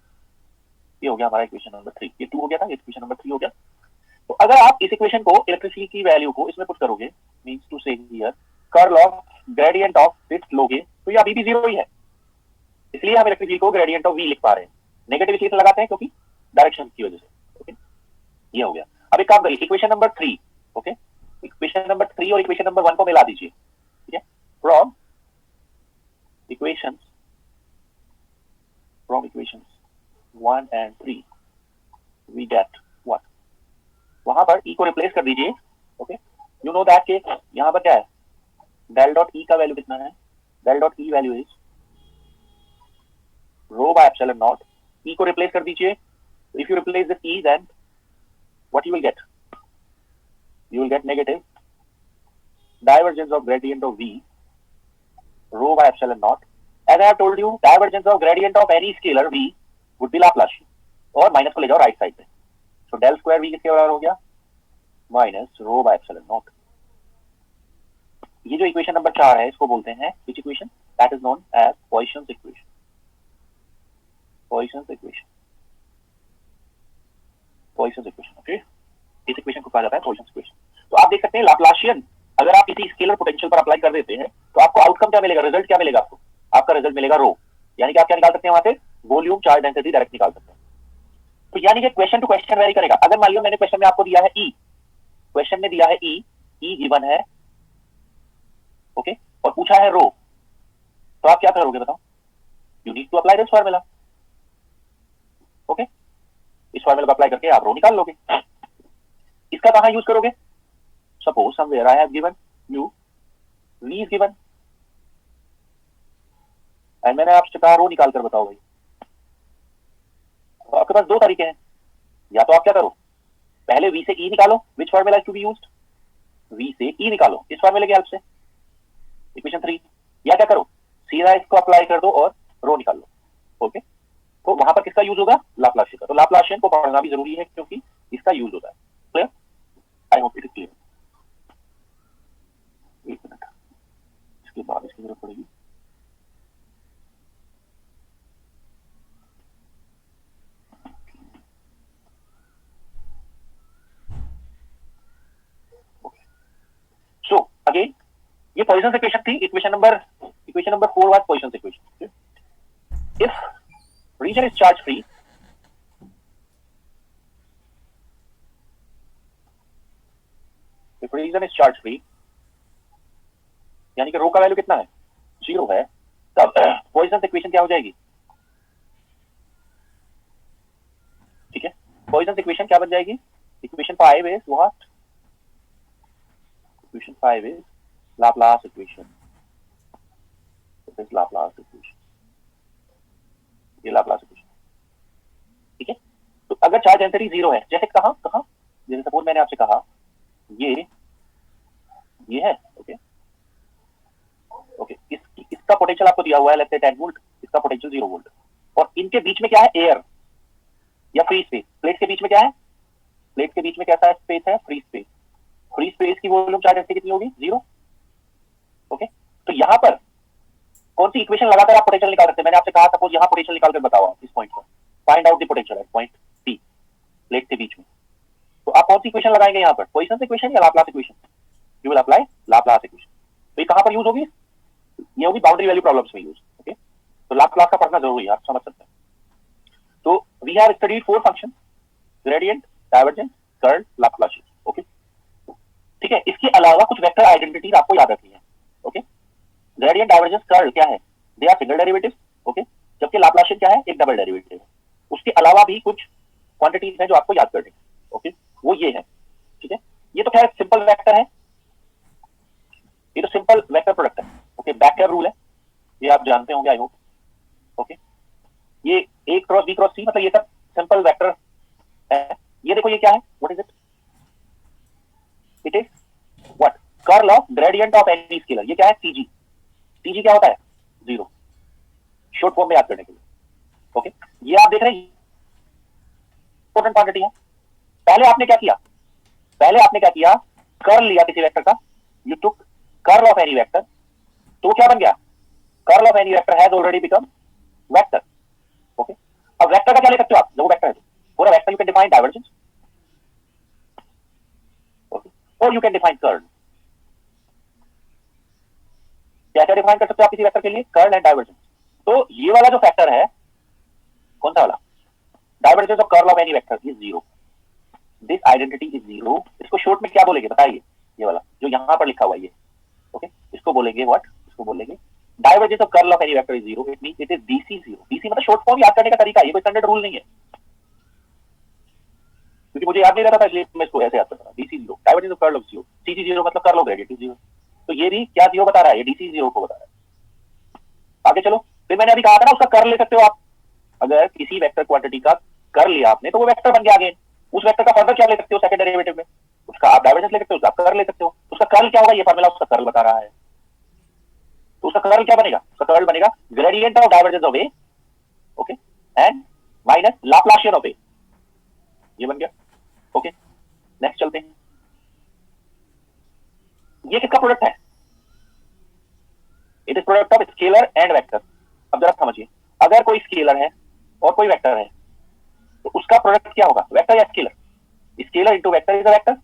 ये हो गया हमारा इक्वेशन नंबर 3, ये 2 हो गया था, ये इक्वेशन नंबर 3 हो गया। तो अगर आप इस इक्वेशन को इलेक्ट्रिक फील्ड की वैल्यू को इसमें पुट करोगे, मींस टू से here curl of gradient of width लोगे, तो ये अभी भी 0 ही है, इसलिए हम इलेक्ट्रिक फील्ड को ग्रेडियंट ऑफ वी लिख पा रहे हैं। नेगेटिव इसलिए लगाते हैं क्योंकि डायरेक्शन की वजह से। ओके, ये हो गया। अब एक काम करिए, equation number 3, okay, equation number 3 और इक्वेशन नंबर 1 को मिला दीजिए, ठीक है। From equations 1 and 3 we get what? वहां पर e को रिप्लेस कर दीजिए। ओके, यू नो दैट के यहां पर क्या है, डेल डॉट ई का वैल्यू कितना है? Del dot E value is rho by epsilon naught. E को रिप्लेस कर दीजिए, if you replace this E then what you will get? You will get negative divergence of gradient of V rho by epsilon naught. As I have told you, divergence of gradient of any scalar v would be Laplacian, और minus को ले जाओ right side पे, तो del square v किसके बराबर हो गया? Minus rho by epsilon naught. ये जो इक्वेशन नंबर 4 है इसको बोलते हैं which equation? That is known as Poisson's equation. Poisson's equation. Poisson's equation, okay, इस इक्वेशन को कहा जाता है Poisson's equation। तो आप देख सकते हैं लाप्लाशियन अगर आप किसी स्केलर पोटेंशियल पर अप्लाई कर देते हैं तो आपको आउटकम क्या मिलेगा, रिजल्ट क्या मिलेगा आपको? आपका रिजल्ट मिलेगा रो, यानी कि आप क्या निकाल सकते हैं वहां से? वॉल्यूम चार्ज डेंसिटी डायरेक्ट निकाल सकते हैं। तो यानी कि क्वेश्चन टू क्वेश्चन वेरी करेगा। अगर मान लो मैंने क्वेश्चन में आपको दिया है ई, क्वेश्चन में दिया है ई, ई गिवन है, ओके, और पूछा है रो, तो आप क्या करोगे बताओ? You need to apply this formula, okay, इस फार्मूला को अप्लाई करके आप रो निकाल लोगे। इसका कहां यूज करोगे? Suppose somewhere I have given you V is given and मैंने आपसे कहा रो निकाल कर बताओ भाई। तो आपके पास दो तरीके हैं, या तो आप क्या करो, पहले v से e निकालो, which formula is to be used? v से e निकालो इस फार्मूले की हेल्प से, इक्वेशन 3, या क्या करो सीधा इसको अप्लाई कर दो और रो निकाल लो। ओके, तो वहां पर किसका यूज होगा? लाप्लाशियन का। तो लाप्लाशियन को पढ़ना भी जरूरी है क्योंकि इसका यूज होता है। Clear? I hope it is clear. एक मिनट, इसके बाद इसकी जरूरत पड़ेगी। अगेन ये पॉइसन्स इक्वेशन थी, equation number 4 was Poisson's equation. If region is charge free, if region is charge free यानी कि रो का वैल्यू कितना है? 0 है, तब पॉइसन्स इक्वेशन क्या हो जाएगी? ठीक है, पॉइसन्स इक्वेशन क्या बन जाएगी? Equation 5 is what? Equation 5 is Laplace equation. This is Laplace equation. ये Laplace equation, ठीक है। तो अगर चार्ज डेंसिटी 0 है, जैसे कहां, जैसे सपोज मैंने आपसे कहा ये है, ओके, इसका पोटेंशियल आपको दिया हुआ है लेट्स से 10 वोल्ट, इसका पोटेंशियल 0 वोल्ट, और इनके बीच में क्या है? एयर या फ्री स्पेस। प्लेट के बीच में क्या है? प्लेट के बीच में कैसा स्पेस है? Free space. फ्री स्पेस की वॉल्यूम चार्ज डेंसिटी कितनी होगी? 0। ओके, तो यहां पर कौन सी इक्वेशन लगाकर आप पोटेंशियल निकाल सकते हैं? मैंने आपसे कहा सपोज यहां पोटेंशियल निकाल कर बताओ इस पॉइंट पर, find out the potential at point P, plate के बीच में। तो आप कौन सी इक्वेशन लगाएंगे यहां पर? पॉइसन्स इक्वेशन या Laplace equation? You will apply Laplace equation. तो ये कहां पर यूज होगी? ये होगी बाउंड्री वैल्यू प्रॉब्लम्स में यूज। ओके, तो लाप्लास का पढ़ना जरूरी है, आप समझ सकते हैं। तो we have studied 4 function, gradient, divergence, curl, Laplacian. Okay, ठीक है। इसके अलावा कुछ वेक्टर आइडेंटिटीज आपको याद रखनी है। ओके, ग्रेडियंट, डाइवर्जेंस, कर्ल क्या है? They are single derivatives. Okay, जबकि लाप्लासियन क्या है? एक डबल डेरिवेटिव है। उसके अलावा भी कुछ क्वांटिटीज हैं जो आपको याद करनी है। ओके, वो ये है, ठीक है। ये तो खैर सिंपल वेक्टर है, ये तो सिंपल वेक्टर प्रोडक्ट है। आप जानते होंगे आई होप। ओके, ये A cross B cross C मतलब ये सब सिंपल वेक्टर है। ये देखो ये क्या है, what is it, it is what, curl of gradient of any scalar. ये क्या है, CG। CG क्या होता है, जीरो, शॉर्ट फॉर्म में याद करने के लिए। ओके, ये आप देख रहे हैं इंपॉर्टेंट क्वांटिटी है। पहले आपने क्या किया, पहले आपने क्या किया, कर्ल लिया किसी वेक्टर का, you took curl of any vector, तो क्या बन गया, curl of any vector has already become vector. Okay, अब वेक्टर का क्या ले सकते हो आप, जो वेक्टर है पूरा vector, you can define divergence, okay, और यू कैन डिफाइन कर्ल। क्या क्या डिफाइन कर सकते हो आप किसी वेक्टर के लिए, कर्ल एंड डाइवर्जेंस। तो ये वाला जो फैक्टर है, कौन सा वाला, divergence of curl of any vector is zero, this identity is zero. इसको शॉर्ट में क्या बोलेंगे बताइए, ये वाला जो यहां पर लिखा हुआ है ये, ओके, इसको बोलेंगे व्हाट, इसको बोलेंगे divergence of curl of any vector is zero, it means it is DC zero. DC मतलब शॉर्ट फॉर्म याद करने का तरीका, ये कोई स्टैंडर्ड रूल नहीं है, क्योंकि मुझे याद नहीं रहता था इसलिए मैं इसको ऐसे याद करता था, DC zero, divergence of curl of zero, CG zero मतलब कर्ल ऑफ ग्रेडियंट जीरो। तो ये भी क्या जीरो बता रहा है, ये डीसी जीरो को बता रहा है। आगे चलो, फिर मैंने अभी कहा था ना उसका कर्ल ले सकते हो आप, अगर किसी वेक्टर क्वांटिटी का कर्ल लिया आपने तो वो वेक्टर बन गया आगे, उस वेक्टर का फर्दर क्या ले सकते हो, सेकंड डेरिवेटिव में उसका आप डाइवर्जेंस ले सकते हो, उसका कर्ल ले सकते हो। उसका कर्ल क्या होगा, ये फार्मूला उसका कर्ल बता रहा है, तो उसका कर्ल क्या बनेगा, उसका कर्ल बनेगा gradient of divergence of A, okay, and minus Laplacian of A, ये बन गया। ओके, नेक्स्ट चलते हैं, ये किसका प्रोडक्ट है, it is product of scalar and vector. अब जरा समझिए, अगर कोई स्केलर है और कोई वेक्टर है तो उसका प्रोडक्ट क्या होगा, वेक्टर या scalar, scalar into vector is a vector,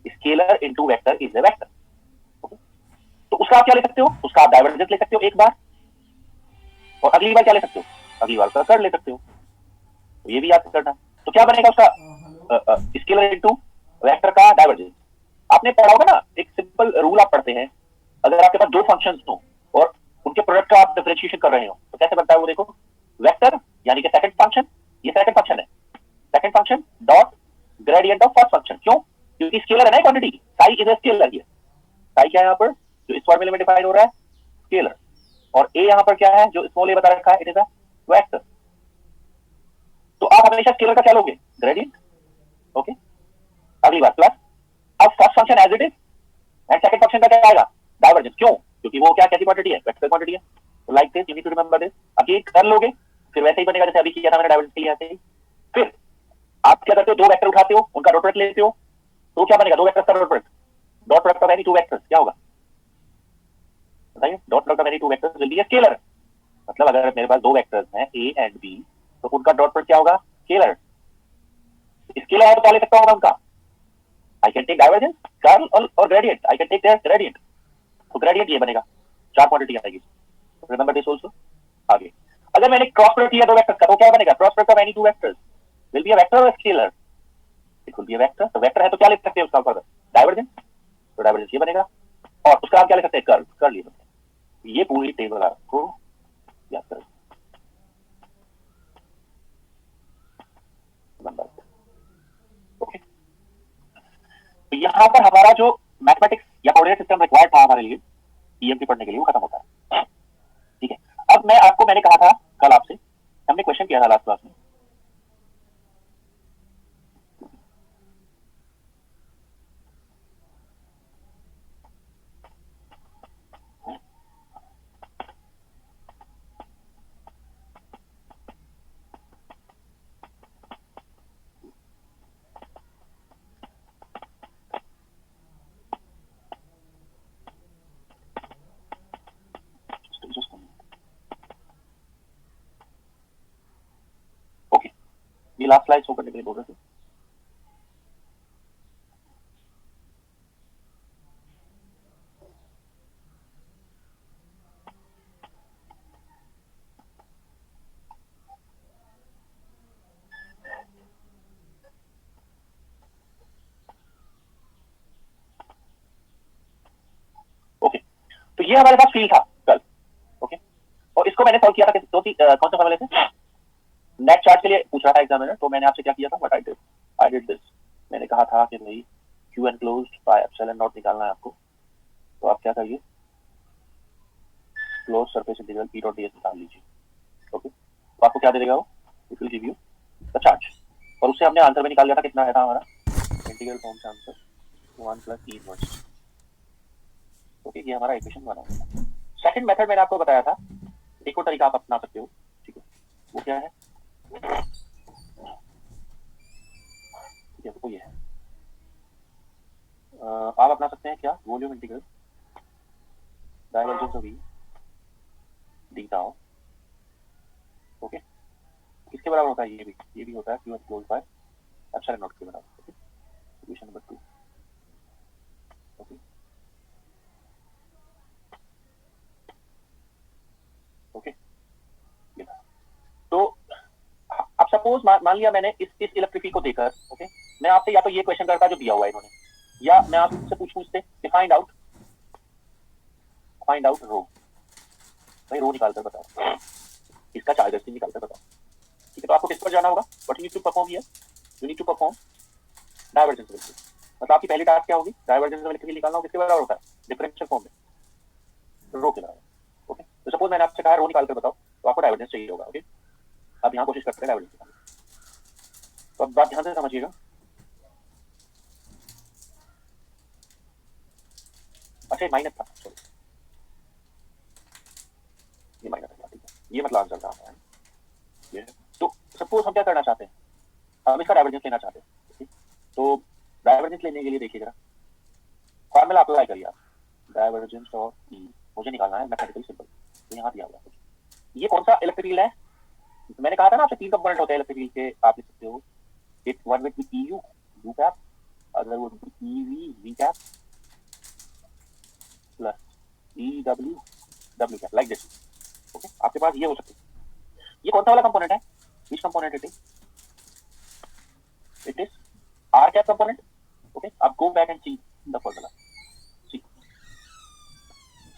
scalar into vector is a vector. तो उसका आप क्या ले सकते हो, उसका आप डाइवर्जेंस ले सकते हो एक बार, और अगली बार क्या ले सकते हो, अगली बार का कर्ल ले सकते हो, तो ये भी याद करना। तो क्या बनेगा उसका स्केलर इंटू वेक्टर का डाइवर्जेंस। आपने पढ़ा होगा ना, एक सिंपल रूल आप पढ़ते हैं, अगर आपके पास दो फंक्शंस हो और उनके प्रोडक्ट का आप डिफरेंशिएशन कर रहे हो तो कैसे बनता है वो, देखो वेक्टर यानी कि सेकंड फंक्शन, ये सेकंड फंक्शन है, second function dot gradient of first function. क्यों, क्योंकि स्केलर है ना quantity, Sai is a scalar है, साई क्या है यहाँ पर जो इस फॉर्मूले में डिफाइन हो रहा है, स्केलर, और ए यहाँ पर क्या है जो स्मॉल ए बता रखा है, इट इज अ वेक्टर। तो आप हमेशा स्केलर का क्या लोगे, ग्रेडियंट, ओके। अगली बात प्लस, अब first function as it is and second function का क्या आएगा, डाइवर्जेंस। क्यों, क्योंकि वो क्या कैसी क्वांटिटी है, वेक्टर क्वांटिटी है। तो like this you need to remember this. अब ये कर लोगे फिर वैसे ही बनेगा जैसे अभी किया था मैंने, डाइवर्जेंस किया ऐसे ही। फिर आप क्या करते हो, दो वेक्टर उठाते हो, उनका डॉट प्रोडक्ट लेते हो, तो क्या बनेगा, दो वेक्टर का dot product, dot product of any two vectors क्या होगा बताइए, dot product of any two vectors will be a scalar. मतलब अगर मेरे पास दो वेक्टर्स हैं ए एंड बी तो उनका डॉट प्रोडक्ट क्या होगा, स्केलर। स्केलर है तो क्या ले सकता हूं मैं उनका, I can take divergence, curl और gradient, I can take their gradient. तो ग्रेडियंट ये बनेगा, चार क्वांटिटी आएगी, रिमेंबर दिस आल्सो। आगे अगर मैंने क्रॉस प्रोडक्ट लिया दो वेक्टर का तो क्या बनेगा, cross product of any two vectors will be a vector और scalar, it will be a vector. तो वेक्टर है तो क्या ले सकते हैं उसका फर्दर, डाइवर्जेंस, तो डाइवर्जेंस ये बनेगा, और उसका आप क्या ले सकते हैं, कर्ल, कर्ल ये सकते हैं। ये पूरी टेबल आपको याद करें, ओके। तो यहाँ पर हमारा जो मैथमेटिक्स या कोऑर्डिनेट सिस्टम रिक्वायर्ड था हमारे लिए ईएमपी पढ़ने के लिए वो खत्म होता है, ठीक है। अब मैंने कहा था कल आपसे, हमने क्वेश्चन किया था लास्ट क्लास में, ओके, ये लास्ट स्लाइड शो करने के लिए बोल रहे थे। ओके, तो ये हमारे पास फील्ड था कल, ओके, और इसको मैंने सॉल्व किया था कौन सा फॉर्मूले से, नेट चार्ट के लिए पूछ रहा था एग्जामिनर। तो मैंने आपसे क्या किया था, व्हाट आई डिड दिस, मैंने कहा था कि भाई Q enclosed bye epsilon not निकालना है आपको, तो आप क्या करिए, close surface integral E dot ds निकाल लीजिए। ओके, तो आपको क्या दे देगा वो? It will give you the charge. और उससे हमने आंसर में निकाल लिया था, कितना आया था हमारा इंटीग्रल फॉर्म से आंसर 1 + e इनवर्स। ओके, ये हमारा इक्वेशन बना। सेकंड मेथड मैंने आपको बताया था, एक और तरीका आप अपना सकते हो, ठीक है, वो क्या है? ठीक है, वो ये है, आप अपना सकते हैं क्या? Volume integral divergence of E D tau. Okay, किसके बराबर होता है? ये भी होता है q close by epsilon naught के बराबर। Okay, equation number 2। Okay, okay, ये था। तो अब सपोज मान लिया मैंने इस इलेक्ट्रिक फील्ड को देकर, ओके, मैं आपसे या तो ये क्वेश्चन करता जो दिया हुआ है इन्होंने, या मैं आपसे पूछूं इससे कि फाइंड आउट रो। भाई रो निकाल कर बताओ, इसका चार्ज डेंसिटी निकाल कर बताओ। ठीक है, तो आपको किस पर जाना होगा? What you need to perform here? You need to perform divergence of electric. मतलब आपकी पहली टास्क क्या होगी? डाइवर्जेंस ऑफ इलेक्ट्रिक निकालना होगा। किसके बराबर होता है? डिफरेंशियल फॉर्म में, रो के बराबर। ओके, तो सपोज मैंने आपसे कहा रो निकाल कर बताओ, तो आपको डाइवर्जेंस चाहिए होगा। ओके, अब यहाँ कोशिश करते हैं डाइवर्जेंस निकालने। तो अब बात ध्यान से समझिएगा। अच्छा, ये माइनस था, सॉरी, ये माइनस था, ठीक है, ये मतलब आंसर था हमारा, ये। तो सपोज हम क्या करना चाहते हैं? हम इसका डाइवर्जेंस लेना चाहते हैं। तो डाइवर्जेंस लेने के लिए देखिए जरा, फॉर्मूला अप्लाई करिए आप। डाइवर्जेंस ऑफ ई मुझे निकालना है, मैथमेटिकली सिंपल। तो यहाँ दिया हुआ है, ये कौन सा इलेक्ट्रिक फील्ड है? मैंने कहा था ना आपसे 3 कंपोनेंट होते हैं इलेक्ट्रिक फील्ड के, आप लिख सकते हो। एक one with EU you cap, other would be EV V cap plus EW W cap, like this. Okay, आपके पास ये हो सकते हैं। ये कौन सा वाला कंपोनेंट है? Which component it is? It is R cap component. Okay, आप go back and see the formula. See,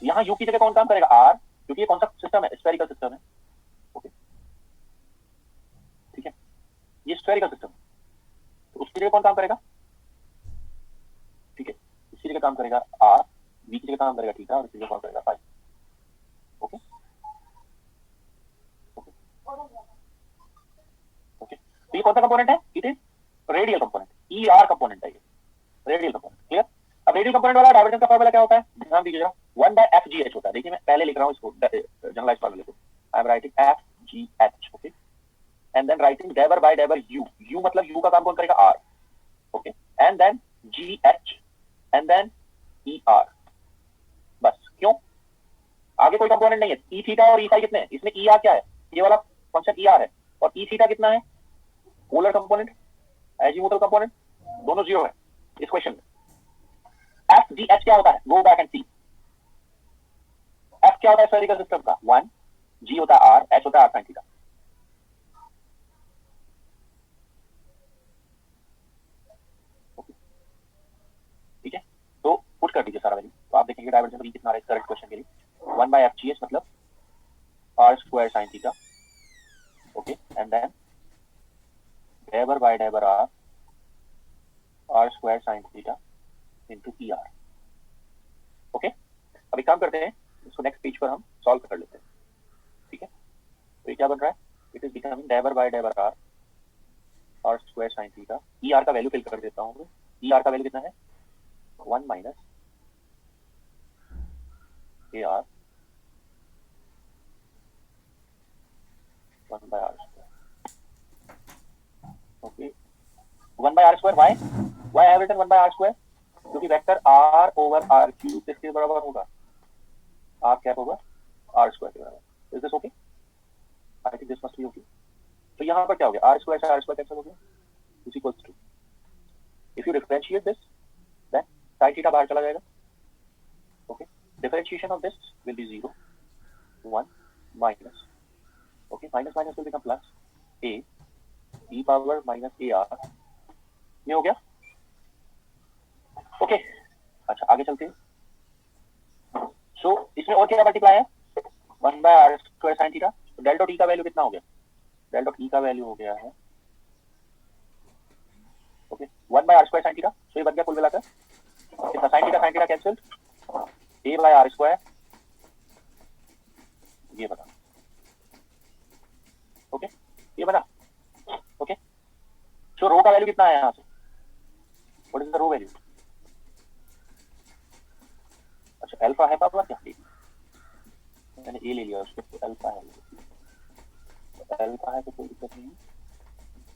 यहाँ U की जगह कौन काम करेगा? R, क्योंकि ये कौन सा सिस्टम है? स्फेरिकल सिस्टम है। ओके, ठीक है, ये स्फेरिकल सिस्टम, तो उसकी जगह कौन काम करेगा? ठीक है, इसकी जगह काम करेगा R, V की जगह काम करेगा थीटा, और इसकी जगह काम करेगा फाई। ओके, ओके, ओके, तो ये कौन सा कंपोनेंट है? It is radial component, ER component है ये, रेडियल कंपोनेंट। क्लियर? अब रेडियल कंपोनेंट वाला डाइवर्जेंस का फार्मूला क्या होता है? ध्यान दीजिएगा, 1/FGH होता है। देखिए मैं पहले लिख रहा हूं इसको जनरलाइज फार्मूले को। I am writing FGH, okay, and then writing डेबर बाय डेबर U मतलब U का काम कौन करेगा? R, okay, and then GH and then ER। बस, क्यों? आगे कोई कंपोनेंट नहीं है। E थीटा और E फाई कितने हैं? इसमें ER क्या है? ये वाला फंक्शन ER है, और E थीटा कितना है? पोलर कंपोनेंट, एजीमुथल कंपोनेंट, दोनों 0 है इस क्वेश्चन में। FGH क्या होता है? Go back and see. F क्या होता है स्फेरिकल सिस्टम का? 1, G होता है R, H होता है R sin थीटा। ठीक है, तो पुट कर दीजिए सारा वैल्यू, तो आप देखेंगे डाइवर्जेंस ऑफ E कितना आ रहा है इस करंट क्वेश्चन के लिए। 1/FGH मतलब R square sin theta, okay, and then डेबर बाय डेबर R square sin theta into ER। Okay, अब एक काम करते हैं, इसको नेक्स्ट पेज पर हम सॉल्व कर लेते हैं। ठीक है, तो ये क्या बन रहा है? इट इज बिकमिंग डेबर बाय डेबर R square sin theta. ER का वैल्यू फिल कर देता हूँ। ER का वैल्यू कितना है? 1 minus AR 1/R square. Okay, 1/R square, why have written 1/R square? क्योंकि vector R over R cube किसके बराबर होगा? R cap over R square के बराबर। Is this okay? I think this must be okay. तो यहाँ पर क्या हो गया? R स्क्वायर से R स्क्वायर कैंसिल हो गया, is equals to, if you differentiate this then sin theta बाहर चला जाएगा। Okay, differentiation of this will be 0, 1 minus, okay, minus minus will become plus, a e power minus AR, ये हो गया। Okay, अच्छा आगे चलते हैं। सो इसमें और क्या मल्टीप्लाई है? 1/R square sin theta. तो डेल डॉट E का वैल्यू कितना हो गया? डेल डॉट E का वैल्यू हो गया है, okay, 1/R square sin theta. So ये बन गया कुल मिलाकर कितना? sin theta cancel, a by R square ये बता। ओके ये बता। ओके सो रो का वैल्यू कितना है यहाँ से? What is the rho value? अच्छा अल्फा है पापा क्या? मैंने ए ले लिया उसको, तो अल्फा है, अल्फा है तो कोई दिक्कत नहीं है।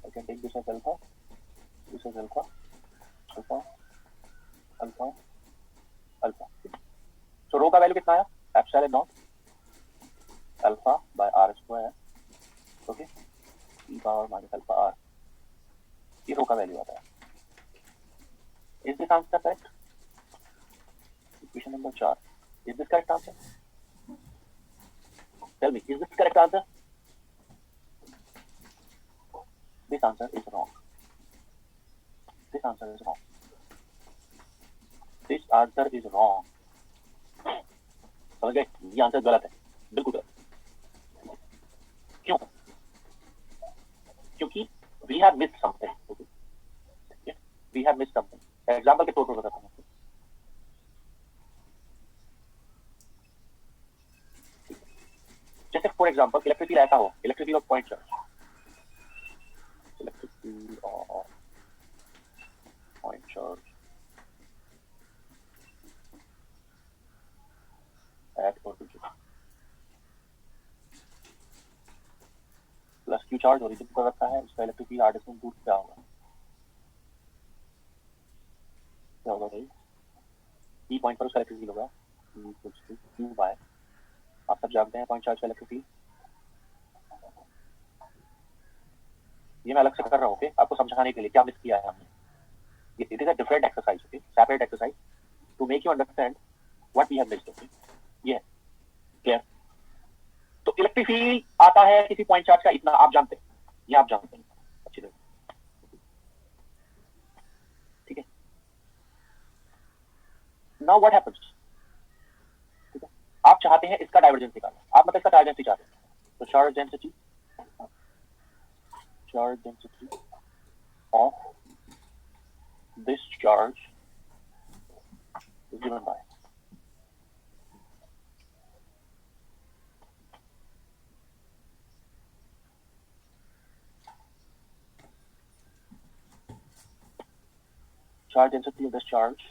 I can take this as alpha, this as alpha, alpha alpha alpha. So rho का वैल्यू कितना है? Epsilon naught alpha by R square, okay e power minus alpha R, ये रो का वैल्यू आता है। Is this answer correct? Equation number 4, is this correct answer? Tell me, is this correct answer? This answer is wrong, this answer is wrong, this answer is wrong. समझ गए? ये answer गलत है, बिल्कुल गलत। क्यों? क्योंकि we have missed something, we have missed something. Example के तौर पर बताता हूं। जैसे फॉर एग्जांपल इलेक्ट्रिक फील्ड ऐसा हो, electric field of point charge, electric field of point charge at origin plus Q charge origin पर रखा है, उसका इलेक्ट्रिक फील्ड आर डिस्टेंस दूर क्या होगा? क्या होगा भाई? ई पॉइंट पर उसका इलेक्ट्रिक फील्ड होगा क्यू बाय, आप सब जानते हैं पॉइंट चार्ज का इलेक्ट्रिक फील्ड। ये मैं अलग से कर रहा हूँ, ओके, आपको समझाने के लिए क्या मिस किया है हमने। It is a different exercise, okay, separate exercise to make you understand what we have missed, okay. ये क्लियर? तो इलेक्ट्रिक फील्ड आता है किसी पॉइंट चार्ज का इतना, आप जानते हैं, ये आप जानते हैं अच्छी तरह, ठीक है। नाउ व्हाट हैपेंस, ठीक है, आप चाहते हैं इसका डाइवर्जेंस निकालना, आप मतलब इसका डाइवर्जेंस चाहते हैं, तो charge density of this charge is given by charge density of this charge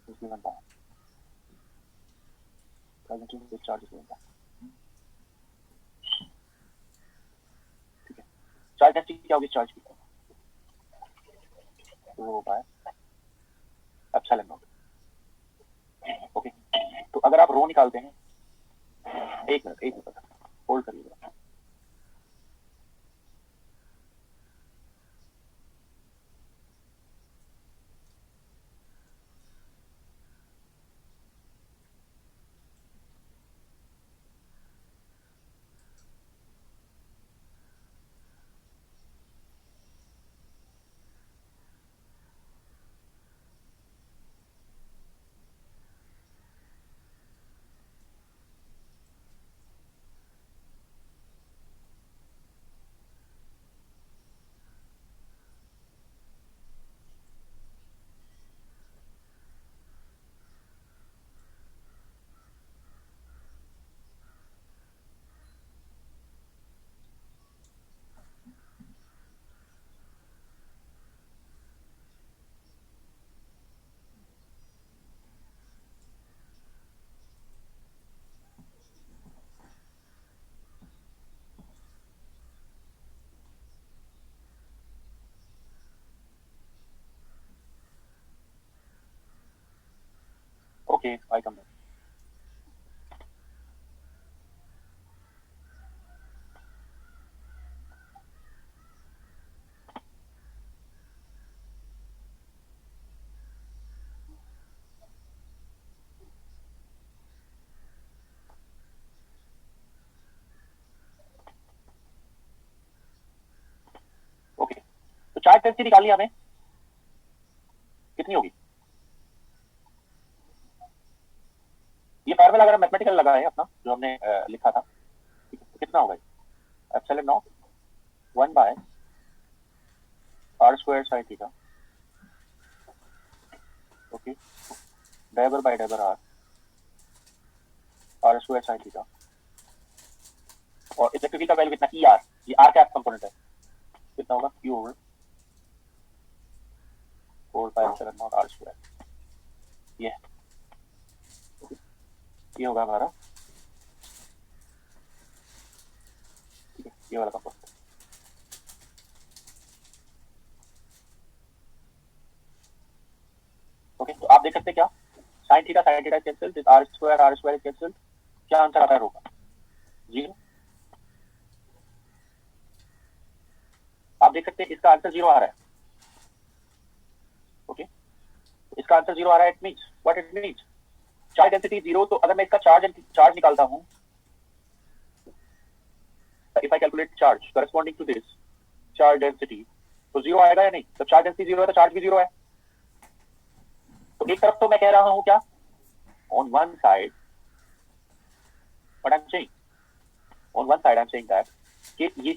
is given by charge density of this charge is given by, ठीक है। चार्ज डेंसिटी क्या होगी चार्ज की? रो बाय एप्सिलॉन नॉट, ओके। तो अगर आप रो निकालते हैं, एक मिनट होल्ड करिएगा। Okay I come back. Okay तो चार्ज डेंसिटी निकालनी हमें, कितनी होगी? ये फार्मूला अगर मैथमेटिकल लगा है अपना जो हमने लिखा था, ठीक है, तो कितना होगा? Epsilon naught 1 by R square sine theta, okay, डायवर बाय डायवर R, R square sine theta और इलेक्ट्रिक फील्ड का वैल्यू कितना, ई आर, ये आर का कंपोनेंट है, कितना होगा, क्यू ओवर 457 आर स्क्वायर, ये होगा हमारा, ठीक है, ये वाला कंपोनेंट। ओके, तो आप देख सकते हैं क्या, sine theta cancel, R square cancel, क्या आंसर आता है रो का, 0। आप देख सकते हैं इसका आंसर 0 आ रहा है। ओके, इसका आंसर 0 आ रहा है, it means what it means, charge density 0, तो अगर मैं इसका चार्ज निकालता हूं, if I calculate charge corresponding to this charge density, तो 0 आएगा या नहीं, तो चार्ज डेंसिटी 0 है तो चार्ज भी 0 है। तो एक तरफ तो मैं कह रहा हूं क्या, on one side what I'm saying, on one side I'm saying that कि ये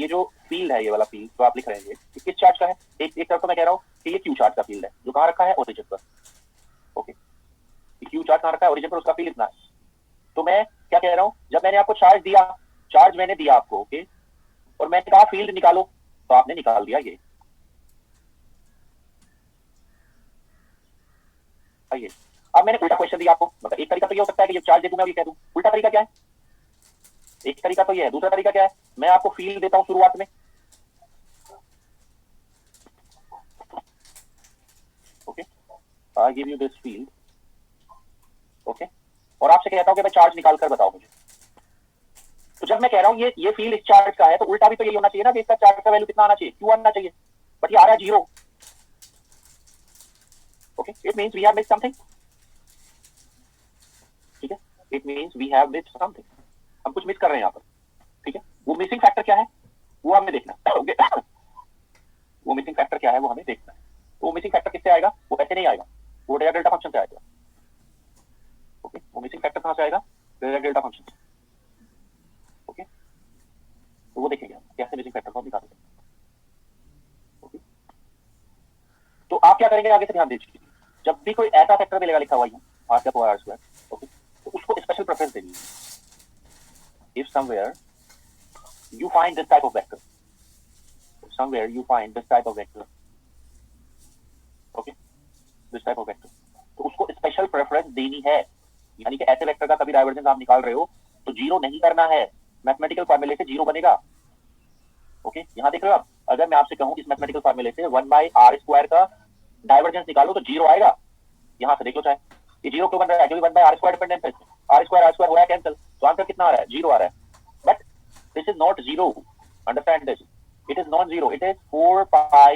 जो फील्ड है, ये वाला फील्ड जो आप लिख रहे हैं, ये किस चार्ज का है, एक तरफ तो मैं कह रहा हूँ कि ये क्यू चार्ज का फील्ड है, जो कहाँ रखा है, ओरिजिन पर। ओके, क्यू चार्ज कहाँ रखा है, ओरिजिन पर, उसका फील्ड इतना है। तो मैं क्या कह रहा हूँ, जब मैंने आपको चार्ज मैंने दिया आपको, ओके, और मैंने कहा फील्ड निकालो, तो आपने निकाल दिया ये। आइए, अब मैंने उल्टा क्वेश्चन दिया आपको, मतलब एक तरीका तो ये हो सकता है कि ये चार्ज दे दूं मैं और ये कह दूं, उल्टा तरीका क्या है, एक तरीका तो ये है, दूसरा तरीका क्या है, मैं आपको फील्ड देता हूं शुरुआत में, okay, I give you this field, okay, और आपसे कहता हूं कि भाई चार्ज निकाल कर बताओ मुझे। तो जब मैं कह रहा हूं ये फील्ड इस चार्ज का है, तो उल्टा भी तो ये होना चाहिए ना कि इसका चार्ज का वैल्यू कितना आना चाहिए, क्यू आना चाहिए, बट ये आ रहा है 0। Okay, it means we have missed something, ठीक है, it means we have missed something, हम कुछ मिस कर रहे हैं यहाँ पर, ठीक है। वो मिसिंग फैक्टर क्या है, वो हमें देखना है, वो मिसिंग फैक्टर क्या है वो हमें देखना है। तो वो मिसिंग फैक्टर किससे आएगा, वो ऐसे नहीं आएगा, वो डिराक डेल्टा फंक्शन से आएगा। ओके, वो मिसिंग फैक्टर कहां से आएगा, डिराक डेल्टा फंक्शन से। ओके, तो वो देखेंगे कैसे मिसिंग फैक्टर को निकालते हैं। ओके, तो आप क्या करेंगे, आगे से ध्यान दीजिए, जब भी कोई ऐसा फैक्टर मिलेगा लिखा हुआ है आर का पावर आर स्क्वायर, ओके, तो उसको स्पेशल प्रेफरेंस देनी है। If somewhere you find this type of vector, somewhere you find this type of vector, okay, this type of vector, तो उसको स्पेशल प्रेफरेंस देनी है, यानी कि ऐसे वेक्टर का कभी डाइवर्जेंस आप निकाल रहे हो तो 0 नहीं करना है, मैथमेटिकल फॉर्मूले से 0 बनेगा। ओके, यहाँ देख रहे हो आप, अगर मैं आपसे कहूँ इस मैथमेटिकल फॉर्मूले से 1/r² का डाइवर्जेंस निकालो तो 0 आएगा, यहाँ से देख लो चाहे, ये 0 क्यों बन रहा है, क्योंकि 1/r² डिपेंडेंस है, r² हो रहा है कैंसिल, तो आंसर कितना आ रहा है, 0 आ रहा है। But this is not 0, understand this, it is non-zero, it is 4 pi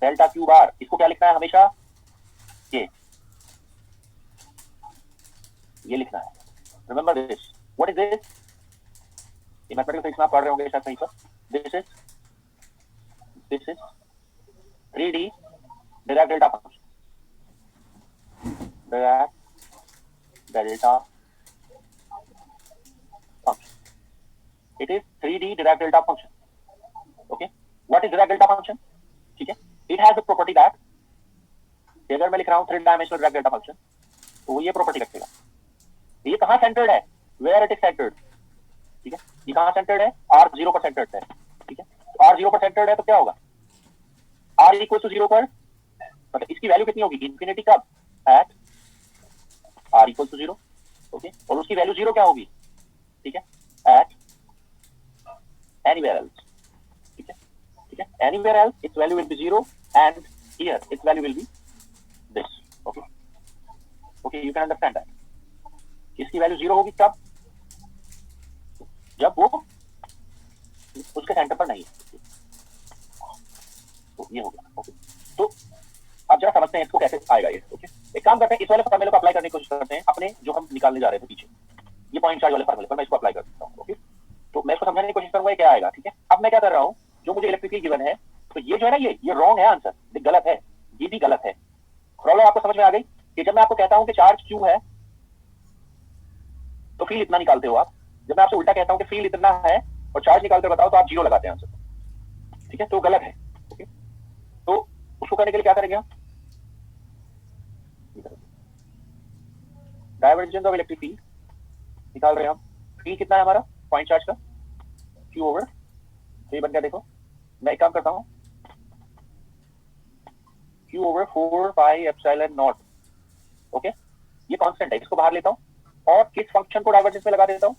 delta q bar। इसको क्या लिखना है हमेशा, ये लिखना है, remember this, what is this, ये मैथमेटिकल फिजिक्स में आप पढ़ रहे होंगे शायद कहीं पर, this is 3D Dirac delta function, Dirac delta function, it is 3D Dirac delta function। okay, what is Dirac delta function, ठीक है, it has a property that, अगर मैं लिख रहा हूँ 3-dimensional Dirac delta function, तो ये प्रॉपर्टी रखेगा, ये कहाँ सेंटर्ड है, वेयर इट इज सेंटर्ड, ठीक है, ये कहाँ सेंटर्ड है, r0 पर सेंटर्ड है, ठीक है, तो r0 पर सेंटर्ड है तो क्या होगा, r इक्वल टू 0 पर, मतलब इसकी वैल्यू कितनी होगी, इंफिनिटी कब, at r equal to 0, okay, और उसकी वैल्यू 0 क्या होगी, ठीक है, एट एनीवेयर एल्स, ठीक है, anywhere else it's value will be 0 and here it's value will be this. Okay, okay, you can understand that, इसकी वैल्यू 0 होगी कब, जब वो उसके सेंटर पर नहीं है, तो ये हो गया। ओके, तो अब जरा समझते हैं इसको कैसे आएगा ये। ओके, एक काम करते हैं, इस वाले फॉर्मूले को अप्लाई करने की कोशिश करते हैं अपने जो हम निकालने जा रहे थे पीछे, ये पॉइंट चार्ज वाले फॉर्मूले पर मैं इसको अप्लाई कर सकता हूँ। ओके, तो मैं इसको समझने की कोशिश करूंगा क्या आएगा, ठीक है। अब मैं क्या कर रहा हूँ, जो मुझे इलेक्ट्रिसिटी गिवन है, तो ये जो है ना, ये रॉन्ग है आंसर, ये गलत है, ये भी गलत है। प्रॉब्लम आपको समझ में आ गई कि जब मैं आपको कहता हूँ कि चार्ज क्यू है तो फील्ड इतना निकालते हो आप, जब मैं आपसे उल्टा कहता हूँ कि फील्ड इतना है और चार्ज निकालकर बताओ तो आप 0 लगाते हैं आंसर, ठीक है, तो गलत है। ओके, तो उसको करने के लिए क्या करेंगे हम, डाइवर्जेंस ऑफ इलेक्ट्रिक फील्ड निकाल रहे हैं हम, टी कितना है हमारा पॉइंट चार्ज का, क्यू ओवर ये बन गया। देखो मैं एक काम करता हूँ, Q over 4 pi epsilon naught. Okay, ये कांस्टेंट है, इसको बाहर लेता हूँ और किस फंक्शन को डाइवर्जेंस में लगा देता हूँ,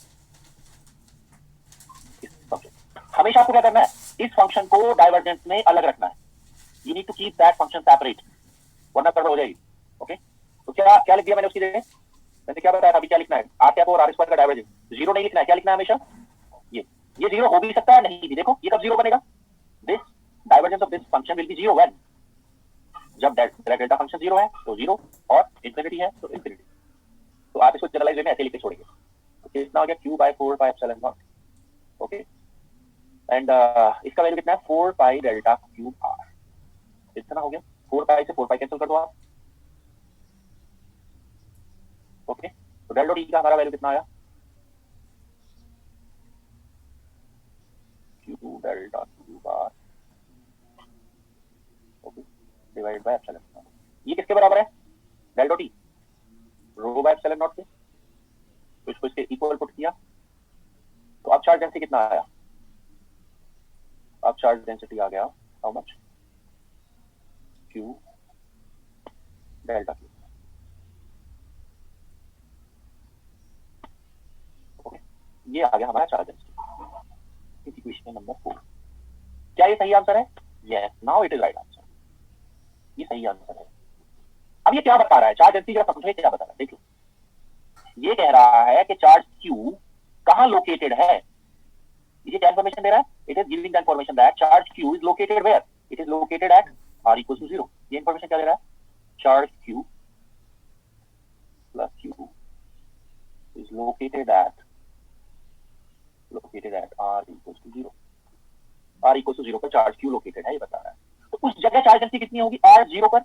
इस फंक्शन। हमेशा आपको क्या करना है, इस फंक्शन को डाइवर्जेंस में अलग रखना है। You need to keep that function separate, वरना गड़बड़ हो जाएगी। ओके, तो क्या क्या लिख दिया मैंने उसकी जगह, मैंने क्या बताया, अभी क्या लिखना है, आर कैप और आर स्क्वायर का डाइवर्जेंस जीरो नहीं लिखना है, क्या लिखना है हमेशा, ये जीरो हो भी सकता है नहीं भी। देखो ये कब जीरो बनेगा, this divergence of this function will be zero when, जब डेल्टा फंक्शन जीरो है तो जीरो और इंफिनिटी है तो इंफिनिटी। तो आप इसको जनरलाइज वे में ऐसे लिख के छोड़ेंगे। तो कितना हो गया, Q by 4 pi epsilon naught. Okay, and इसका वैल्यू कितना है, 4 पाई डेल्टा क्यूब आर। कितना हो गया, 4 पाई से 4 पाई कैंसिल कर दो आप। ओके, तो डेल डॉट ई का हमारा वैल्यू कितना आया, Q delta cube R okay divided by epsilon naught. ये किसके बराबर है, del dot E rho by epsilon naught के। तो इसको इसके इक्वल पुट किया तो अब चार्ज डेंसिटी कितना आया, अब चार्ज डेंसिटी आ गया how much, Q delta Q. Okay, ये आ गया हमारा चार्ज डेंसिटी, इक्वेशन नंबर 4। क्या ये सही आंसर है, yes, now it is right answer, ये सही आंसर है। अब ये क्या बता रहा है, चार्ज डेंसिटी जरा समझिए क्या बता रहा है, देखो ये कह रहा है कि चार्ज क्यू कहां लोकेटेड है। ये क्या इंफॉर्मेशन दे रहा है, it is giving the information that charge Q is located where, it is located at R equal to 0। ये इंफॉर्मेशन क्या दे रहा है, charge Q plus Q is located at R equal to 0। R equal to 0 पर charge Q located है, ये बता रहा है। तो उस जगह चार्ज डेंसिटी कितनी होगी, आर जीरो पर,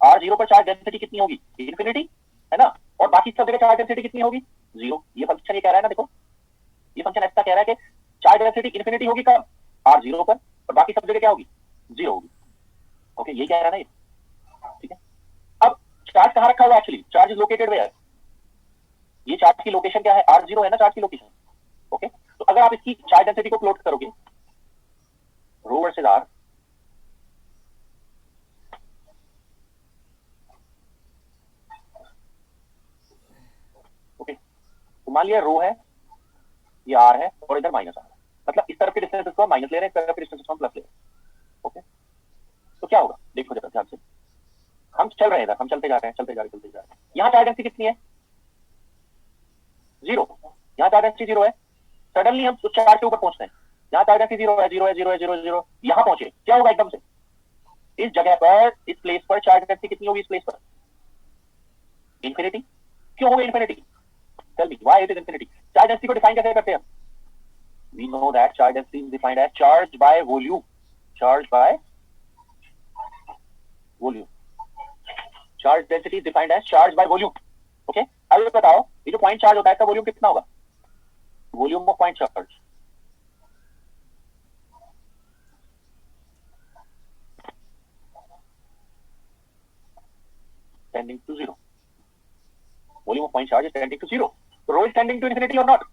आर जीरो पर चार्ज डेंसिटी कितनी होगी, इंफिनिटी है ना, और बाकी सब जगह चार्ज डेंसिटी कितनी होगी, जीरो। ये फंक्शन ये कह रहा है ना, देखो ये फंक्शन ऐसा कह रहा है कि चार्ज डेंसिटी इंफिनिटी होगी कब, आर जीरो पर, और बाकी सब जगह क्या होगी, जीरो होगी। ओके, ये कह रहा है ना ये, ठीक है। अब चार्ज कहां रखा हुआ, actually charge is located where, ये चार्ज की लोकेशन क्या है, आर जीरो है ना चार्ज की लोकेशन। ओके, तो अगर आप इसकी चार्ज डेंसिटी को प्लॉट करोगे, रो वर्सेस आर, ओके, तो मान लिया रो है, ये आर है और इधर माइनस आर है, मतलब इस तरफ के डिस्टेंस को माइनस ले रहे हैं, इस तरफ के डिस्टेंस को प्लस ले रहे हैं। ओके, तो क्या होगा, देखो जरा ध्यान से, हम चल रहे हैं इधर, हम चलते जा रहे हैं, चलते जा रहे हैं। यहाँ चार्ज डेंसिटी कितनी है, जीरो, यहाँ चार्ज डेंसिटी जीरो है। सडनली हम उस चार्ज के ऊपर पहुंचते हैं, यहाँ चार्ज डेंसिटी जीरो है, जीरो है, जीरो है, जीरो जीरो, यहाँ पहुंचे, क्या होगा एकदम से, इस जगह पर, इस प्लेस पर चार्ज डेंसिटी कितनी होगी, इस प्लेस पर इंफिनिटी। क्यों होगी infinity, tell me why it is infinity. Charge density को डिफाइन कैसे करते हैं, we know that charge density is defined as charge by volume, charge by volume, charge density is defined as charge by volume। okay, अब ये बताओ ये जो point charge होता है इसका वॉल्यूम कितना होगा, volume of point charge, tending to zero, volume of point charge is tending to zero, rho is tending to infinity और नॉट,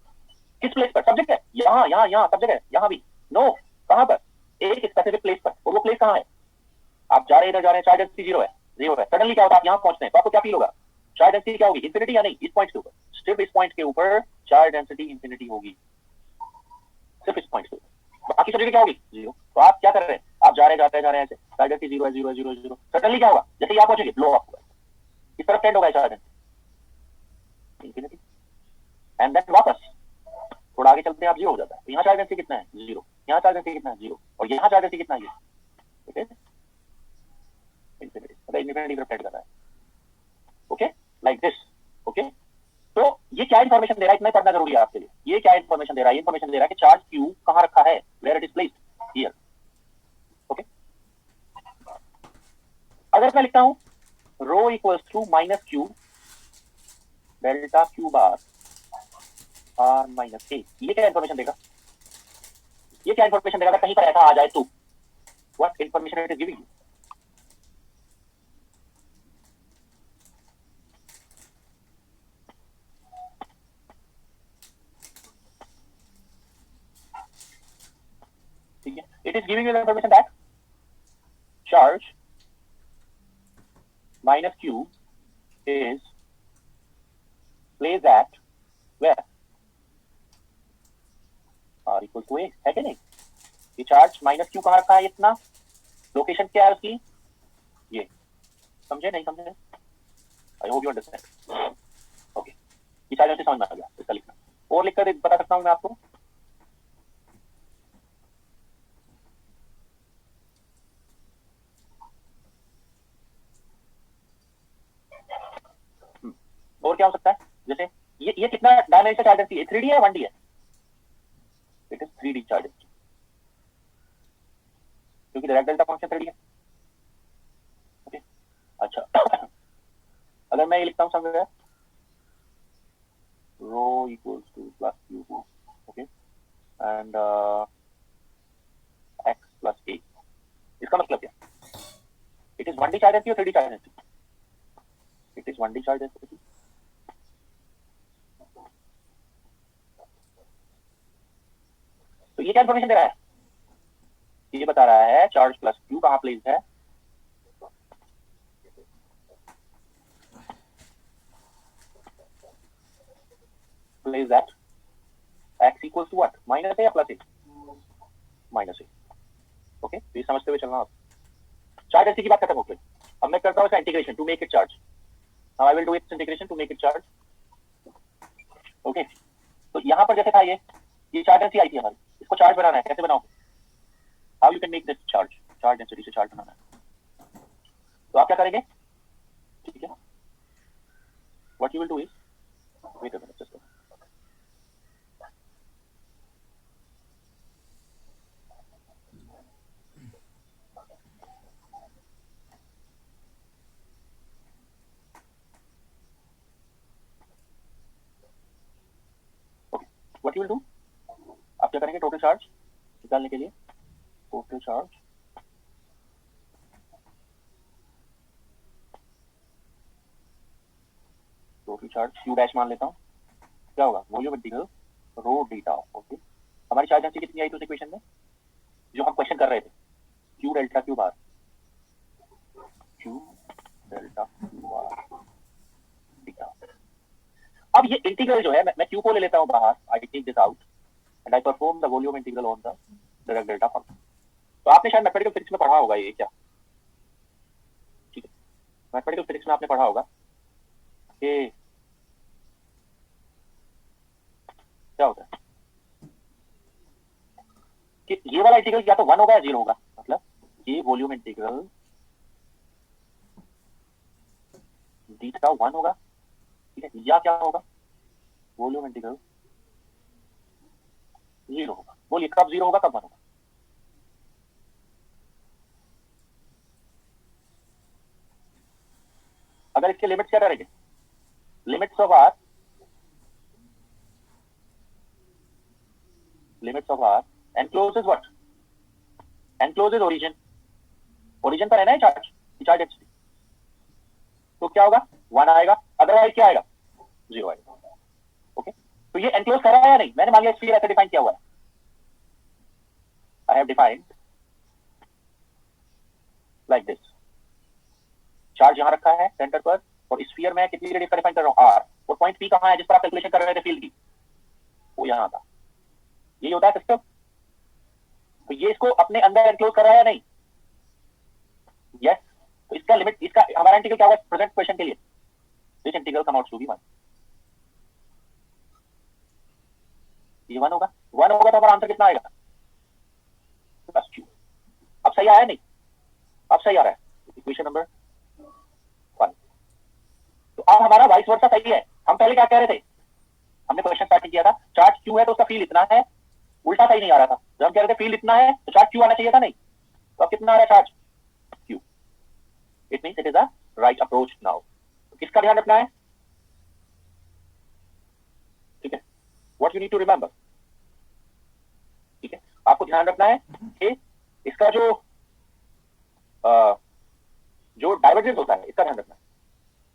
किस प्लेस पर, सब्जेक्ट है, यहाँ यहाँ यहाँ सब जगह, यहाँ भी नो, कहां पर, एक स्पेसिफिक प्लेस पर, और वो प्लेस कहां है, आप जा रहे हैं इधर जा रहे हैं, चार्ज डेंसिटी जीरो है, जीरो है, सडनली क्या होता है, आप यहाँ पहुंचते हैं तो आपको क्या फील होगा, चार्ज डेंसिटी क्या होगी, इंफिनिटी या नहीं, इस पॉइंट के ऊपर, सिर्फ इस पॉइंट के ऊपर चार्ज डेंसिटी इंफिनिटी होगी, सिर्फ इस पॉइंट के ऊपर, बाकी सब जगह क्या होगी, जीरो। तो आप क्या कर रहे हैं, आप जा रहे हैं, जाते हैं ऐसे, चार्ज डेंसिटी जीरो है, जीरो है, जीरो जीरो, सडनली क्या होगा, जैसे यहाँ पहुंचेंगे ब्लो अप होगा, इस तरफ टेंड होगा charge density infinity, and then वापस थोड़ा आगे चलते हैं आप जीरो हो जाता है, तो यहाँ चार्ज डेंसिटी कितना है, जीरो, यहाँ चार्ज डेंसिटी कितना है, जीरो, और यहाँ चार्ज डेंसिटी कितना है, ओके, इंफिनिटी, मतलब इंफिनिटी तरफ टेंड कर रहा है। Okay, like this. ओके, तो ये क्या इन्फॉर्मेशन दे रहा है, इतना पढ़ना जरूरी है आपके लिए, ये क्या इन्फॉर्मेशन दे रहा है, ये इन्फॉर्मेशन दे रहा है कि चार्ज क्यू कहां रखा है, where it is placed here. Okay, अगर मैं लिखता हूं rho equals to minus Q delta Q bar R minus A, ये क्या इन्फॉर्मेशन देगा, ये क्या इन्फॉर्मेशन देगा, कहीं पर ऐसा आ जाए तो what information it is giving you, It is giving you the information that charge minus q is placed at where? R equals to A, है कि नहीं? ये चार्ज माइनस क्यू कहाँ रखा है इतना? लोकेशन क्या है उसकी? ये समझे नहीं समझे? I hope you understand. Okay, ये चार्ज ऐसे समझ में आ गया. इसका लिखना और लिखकर बता सकता हूँ मैं आपको. और क्या हो सकता है? जैसे ये कितना डायमेंशन चार्ज है? 3D है 1D है? इट इज 3D चार्ज क्योंकि डायरेक्ट डेल्टा फंक्शन 3D है. ओके, अच्छा. अगर मैं ये लिखता हूँ somewhere rho equals to plus q, okay, and x plus a, इसका मतलब क्या? It is 1D charge density or 3D charge density? It is 1D charge density. तो ये क्या इन्फॉर्मेशन दे रहा है? ये बता रहा है चार्ज प्लस क्यू कहाँ प्लेस्ड है. Place that x equals to what? Minus a या plus a? Minus a. Okay, तो ये समझते हुए चलना. आप चार्ज डेंसिटी की बात खत्म हो गई. अब मैं करता हूँ इसका integration to make it charge. Now I will do its integration to make it charge. Okay, तो यहाँ पर जैसे था ये चार्ज डेंसिटी आई थी हमारी. इसको चार्ज बनाना है. कैसे बनाओ? How you can make this charge? Charge density से चार्ज बनाना है. तो आप क्या करेंगे? ठीक है, what you will do is wait a minute just. What you will do? आप क्या करेंगे? टोटल चार्ज निकालने के लिए टोटल चार्ज Q डैश मान लेता हूँ. क्या होगा? वॉल्यूम इंटीग्रल रो डीटा. ओके, हमारी चार्ज डेंसिटी कितनी आई थी उस इक्वेशन में जो हम क्वेश्चन कर रहे थे? Q डेल्टा Q बार. Q डेल्टा Q बार डीटा. अब ये इंटीग्रल जो है मैं Q को ले लेता हूँ बाहर. I take this out and I perform the volume integral on the Dirac delta function. तो आपने शायद मैथमेटिकल फिजिक्स में पढ़ा होगा ये. क्या ठीक है, मैथमेटिकल फिजिक्स में आपने पढ़ा होगा कि क्या होता है कि ये वाला इंटीग्रल या तो 1 होगा या 0 होगा. मतलब ये वॉल्यूम इंटीग्रल डीटा 1 होगा, ठीक है, या क्या होगा? वॉल्यूम इंटीग्रल 0 होगा. बोलिए कब 0 होगा कब 1 होगा? अगर इसके लिमिट्स क्या रहेंगे? Limits of R encloses what? Encloses origin. Origin पर है ना चार्ज डेंसिटी. तो क्या होगा? 1 आएगा. अदरवाइज क्या आएगा? 0 आएगा. ओके, तो ये एनक्लोज कर रहा है या नहीं? मैंने मान लिया स्फीयर ऐसे डिफाइन किया हुआ है. I have defined like this. Charge यहां रखा है सेंटर पर और स्फीयर में कितनी रेडियस का डिफाइन कर रहा हूं? आर. और पॉइंट पी कहां है जिस पर आप कैलकुलेशन कर रहे थे फील्ड की? वो यहां था. यही होता है सिस्टम. तो ये इसको अपने अंदर एनक्लोज कर रहा है या नहीं? यस. तो इसका लिमिट, इसका हमारा इंटीग्रल क्या होगा प्रेजेंट क्वेश्चन के लिए? This integral come out to be 1. ये 1 होगा. 1 होगा तो हमारा आंसर कितना आएगा? Plus Q. अब सही आया नहीं? अब सही आ रहा है. Equation number 1. तो अब हमारा वाइस वर्सा सही है. हम पहले क्या कह रहे थे? हमने क्वेश्चन स्टार्ट किया था चार्ज क्यू है तो उसका फील्ड इतना है. उल्टा सही नहीं आ रहा था. जब हम कह रहे थे फील्ड इतना है तो चार्ज क्यू आना चाहिए था. नहीं, तो अब कितना आ रहा है charge? Q. It means it is a right approach now. तो किसका ध्यान रखना है? ठीक है, what you need to remember. ठीक है, आपको ध्यान रखना है कि इसका जो डाइवर्जेंस होता है इसका ध्यान रखना है.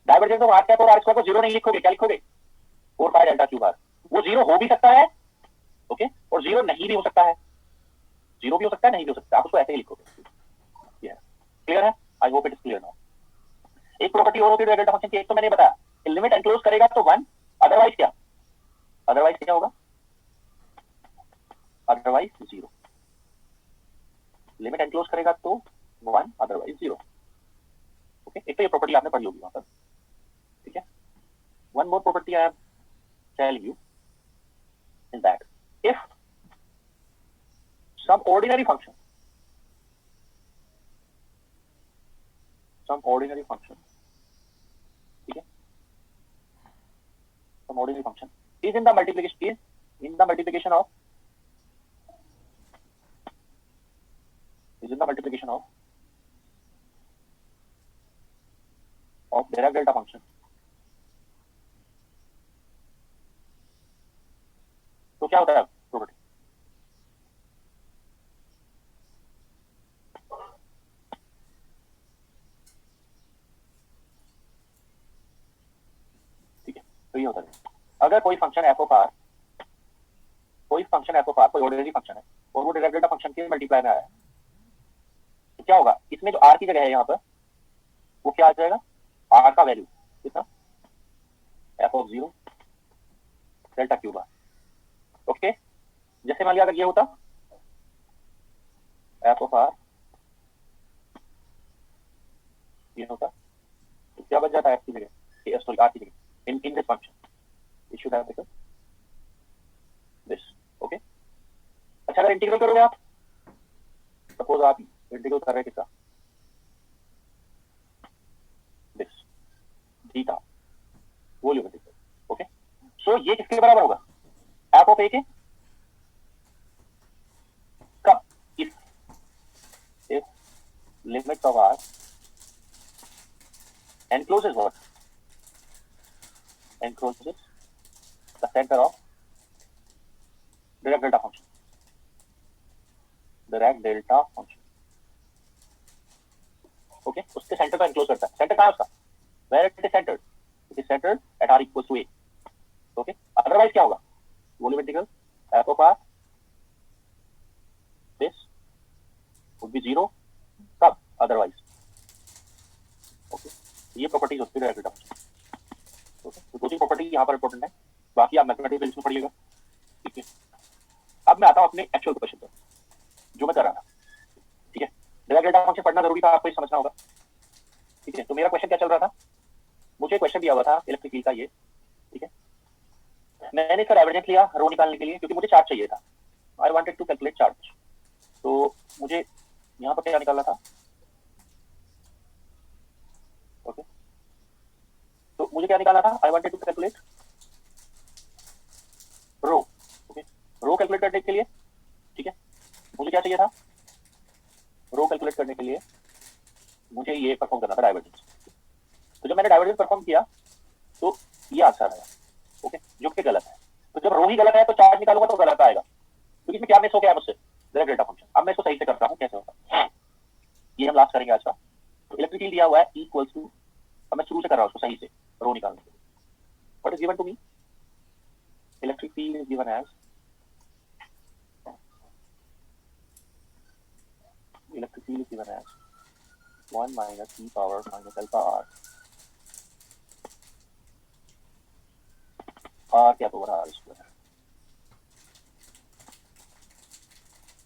डाइवर्जेंस ऑफ आर कैप और आर स्क्वायर को 0 नहीं लिखोगे. क्या लिखोगे? 4 पाई डेल्टा क्यू बार. वो 0 हो भी सकता है, ओके, और 0 नहीं भी हो सकता है. जीरो भी हो सकता है, नहीं भी हो सकता, आप उसको ऐसे ही लिखोगे। क्लियर है? आई hope it is clear now. एक प्रॉपर्टी और होती है डेल्टा फंक्शन की, एक तो मैंने बताया लिमिट एनक्लोज करेगा तो 1, अदरवाइज क्या, अदरवाइज क्या होगा, अदरवाइज 0। लिमिट एनक्लोज करेगा तो 1, अदरवाइज 0। ओके, एक तो ये प्रॉपर्टी आपने पढ़ी होगी वहां पर, ठीक है। One more property I am telling you is that if some ordinary function, ठीक है, some ordinary function is in the multiplication of Dirac delta function, तो क्या होता है प्रॉपर्टी, ठीक है। तो ये होता है अगर कोई फंक्शन f ऑफ r, कोई ऑर्डिनरी फंक्शन है और वो डिराक डेल्टा फंक्शन के मल्टीप्लाई में आया है, तो क्या होगा, इसमें जो r की जगह है यहाँ पर वो क्या आ जाएगा, r का वैल्यू कितना, f of 0 delta cube r। Okay, जैसे मान लिया अगर ये होता f ऑफ r, ये होता तो क्या बच जाता है f की जगह, सॉरी r की जगह, in this function it should have become this. Okay, अच्छा अगर इंटीग्रल करोगे आप, सपोज आप इंटीग्रल कर रहे हैं किसका, this theta volume integral. Okay, so ये किसके बराबर होगा, f ऑफ a के, कब, if limit of r encloses what, encloses the center of Dirac delta function, okay, उसके सेंटर को एनक्लोज करता है। सेंटर कहाँ है उसका, where it is centred, it is centred at r equals to a। Okay, otherwise क्या होगा, volume integral f of r this would be 0, कब, अदरवाइज। ओके, ये प्रॉपर्टीज होती है डिराक डेल्टा फंक्शन। ओके, तो दो तीन प्रॉपर्टी यहाँ पर इंपॉर्टेंट है, बाकी आप मैथमेटिक्स में पढ़िएगा, ठीक है। अब मैं आता हूँ अपने एक्चुअल क्वेश्चन पर जो मैं कर रहा था, ठीक है। डिराक डेल्टा फंक्शन पढ़ना जरूरी था, आपको ये समझना होगा, ठीक है। तो मेरा क्वेश्चन क्या चल रहा था, मुझे क्वेश्चन दिया हुआ था इलेक्ट्रिक फील्ड का ये, ठीक है। मैंने इसका डाइवर्जेंस लिया रो निकालने के लिए, क्योंकि मुझे चार्ज चाहिए था, I wanted to calculate charge. तो मुझे यहाँ पर क्या निकालना था, ओके, तो मुझे क्या निकालना था, I wanted to calculate rho. Okay, rho calculate करने के लिए, ठीक है, मुझे क्या चाहिए था, रो कैलकुलेट करने के लिए मुझे ये परफॉर्म करना था डाइवर्जेंस। तो जब मैंने डाइवर्जेंस परफॉर्म किया तो ये आंसर आया, ओके, जो कि गलत है। तो जब रो ही गलत है तो चार्ज निकालूंगा तो गलत आएगा, क्योंकि इसमें क्या मिस हो गया मुझसे, डिराक डेल्टा फंक्शन। अब मैं इसको सही से करता हूँ, कैसे होता ये हम लास्ट करेंगे आज का। तो इलेक्ट्रिक फील्ड दिया हुआ है इक्वल्स टू, अब मैं शुरू से कर रहा हूँ उसको सही से रो निकालने के लिए। What is given to me, electric field is given as, electric field is given as 1 minus e power minus alpha r, r क्या ओवर r स्क्वायर।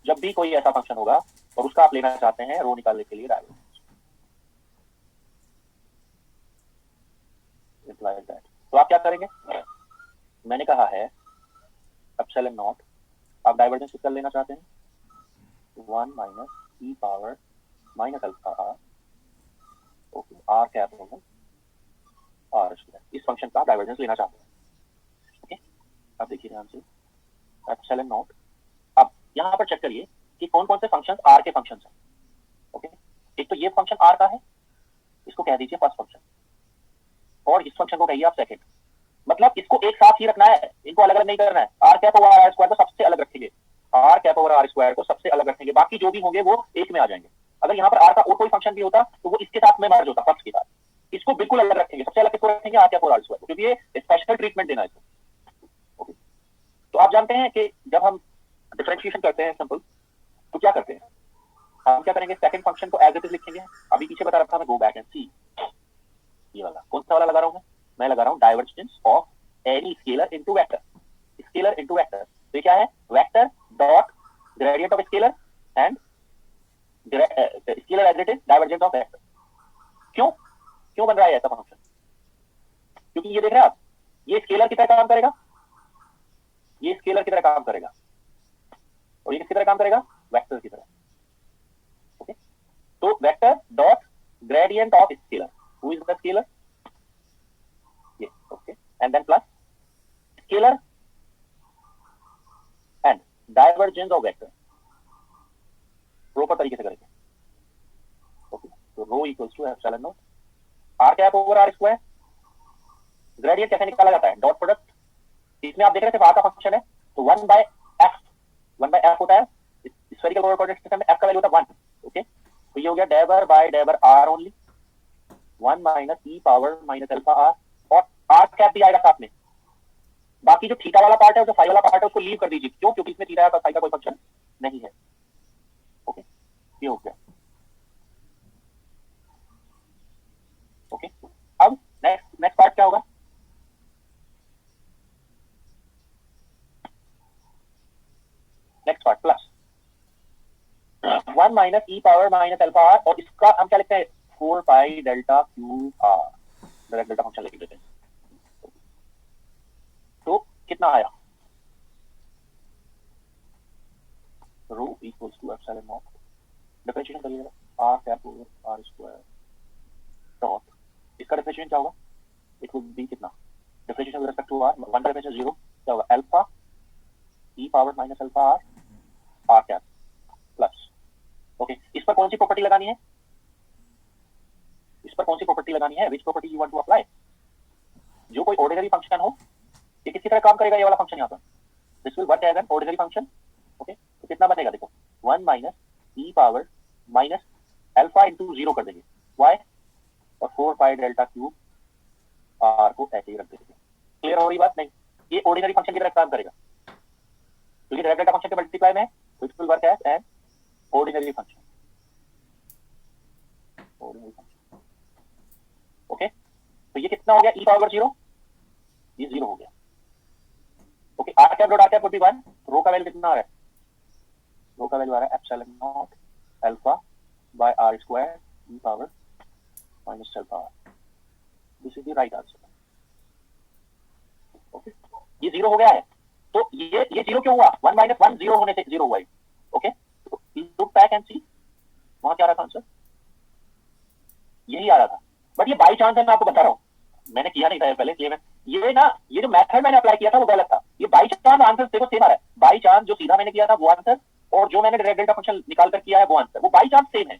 जब भी कोई ऐसा फंक्शन होगा और उसका आप लेना चाहते हैं रो निकालने के लिए डाइवर्जेंस, इम्प्लाइज दैट, तो आप क्या करेंगे, मैंने कहा है एप्सिलॉन नॉट, आप डाइवर्जेंस किसका लेना चाहते हैं, 1 minus e power minus alpha r, okay, r cap होगा r स्क्वायर, इस फंक्शन का डाइवर्जेंस लेना चाहते हैं। ओके, अब देखिए ध्यान से एप्सिलॉन नॉट। अब यहाँ पर चेक करिए कि कौन कौन से फंक्शंस r के फंक्शंस हैं। ओके, एक तो ये फंक्शन r का है, इसको कह दीजिए फर्स्ट फंक्शन, और इस फंक्शन को कहिए आप सेकंड। मतलब इसको एक साथ ही रखना है, इनको अलग अलग नहीं करना है। r cap over r square को सबसे अलग रखेंगे, r cap over r square को सबसे अलग रखेंगे, बाकी जो भी होंगे वो एक में आ जाएंगे। अगर यहाँ पर r का और कोई फंक्शन भी होता तो वो इसके साथ में मर्ज होता फर्स्ट के साथ, इसको बिल्कुल अलग रखेंगे, सबसे अलग किसको रखेंगे, r cap over r square, क्योंकि ये स्पेशल ट्रीटमेंट देना है इसको। ओके, तो आप जानते हैं कि जब हम डिफरेंशिएशन करते हैं सिंपल, तो क्या करते हैं हम, क्या करेंगे, सेकंड फंक्शन को एज इट इज लिखेंगे। अभी पीछे बता रहा था मैं, गो बैक एंड सी। ये वाला कौन सा वाला लगा रहा हूँ मैं लगा रहा हूँ divergence of any scalar into vector, scalar into vector. तो क्या है, vector dot gradient of scalar and scalar as it is divergence of vector. क्यों क्यों बन रहा है ऐसा फंक्शन? क्योंकि ये देख रहे हैं आप, ये स्केलर की तरह काम करेगा, ये स्केलर की तरह काम करेगा, और ये किसकी तरह काम करेगा, वेक्टर की तरह। ओके, तो vector dot gradient of scalar, who is the scalar, ये। Okay, and then plus scalar and divergence of vector, proper तरीके से करेंगे। ओके, तो rho equals to epsilon naught R cap over R square. Gradient कैसे निकाला जाता है, dot product. इसमें आप देख रहे थे आर का फंक्शन है, तो 1/f होता है स्फेरिकल कोऑर्डिनेट सिस्टम में, f का वैल्यू होता है 1। ओके, तो ये हो गया डेबर बाय डेबर आर ओनली 1 माइनस ई पावर माइनस अल्फा आर, और आर कैप भी आएगा साथ में। बाकी जो थीटा वाला पार्ट है, जो फाई वाला पार्ट है, उसको लीव कर दीजिए। क्यों? क्योंकि इसमें थीटा का फाई का कोई फंक्शन नहीं है। ओके, ये हो गया। ओके, अब नेक्स्ट पार्ट क्या होगा, नेक्स्ट पार्ट प्लस 1 माइनस ई पावर माइनस अल्फा आर, और इसका हम क्या लिखते हैं, 4 pi delta Q R, direct delta function लिख देते हैं। तो कितना आया, rho equals to epsilon naught, differentiation करिएगा R cap over R square dot, इसका डिफरेंशिएशन क्या होगा, इट वुड बी कितना, differentiation with respect to R, 1 का डिफरेंशिएशन 0, क्या होगा, alpha e power minus alpha R R cap plus. Okay, इस पर कौन सी प्रॉपर्टी लगानी है, इस पर कौन सी प्रॉपर्टी लगानी है, which property you want to apply. जो कोई ऑर्डिनरी फंक्शन हो, ये किसी तरह काम करेगा, ये वाला फंक्शन यहाँ पर, this will work as an ordinary function. Okay, तो कितना बनेगा, देखो 1 माइनस ई पावर माइनस अल्फा इंटू 0 कर देंगे वाई, और 4 पाई डेल्टा क्यूब आर को ऐसे ही रख देंगे। क्लियर हो रही बात? नहीं, ये ऑर्डिनरी फंक्शन की तरह काम करेगा, क्योंकि डायरेक्ट डेल्टा फंक्शन के मल्टीप्लाई में, तो it will work as an ordinary function, ordinary function. Okay, तो ये कितना हो गया, ई पावर 0, ये 0 हो गया। Okay, R cap dot R cap would be 1, rho का वैल्यू कितना आ रहा है, रो का वैल्यू आ रहा है epsilon naught alpha by R square E power minus alpha R, this is the right answer. Okay, ये 0 हो गया है, तो ये 0 क्यों हुआ, 1 माइनस 1 0 होने से 0 हुआ। ओके, तो लुक बैक एंड सी, वहां क्या आ रहा था आंसर, यही आ रहा था, बट ये बाई चांस है, मैं आपको बता रहा हूँ, मैंने किया नहीं था पहले, इसलिए मैं ये जो मेथड मैंने अप्लाई किया था वो गलत था। ये बाई चांस आंसर देखो सेम आ रहा है, बाई चांस जो सीधा मैंने किया था वो आंसर, और जो मैंने डायरेक्ट डेल्टा फंक्शन निकाल कर किया है वो आंसर, वो बाई चांस सेम है।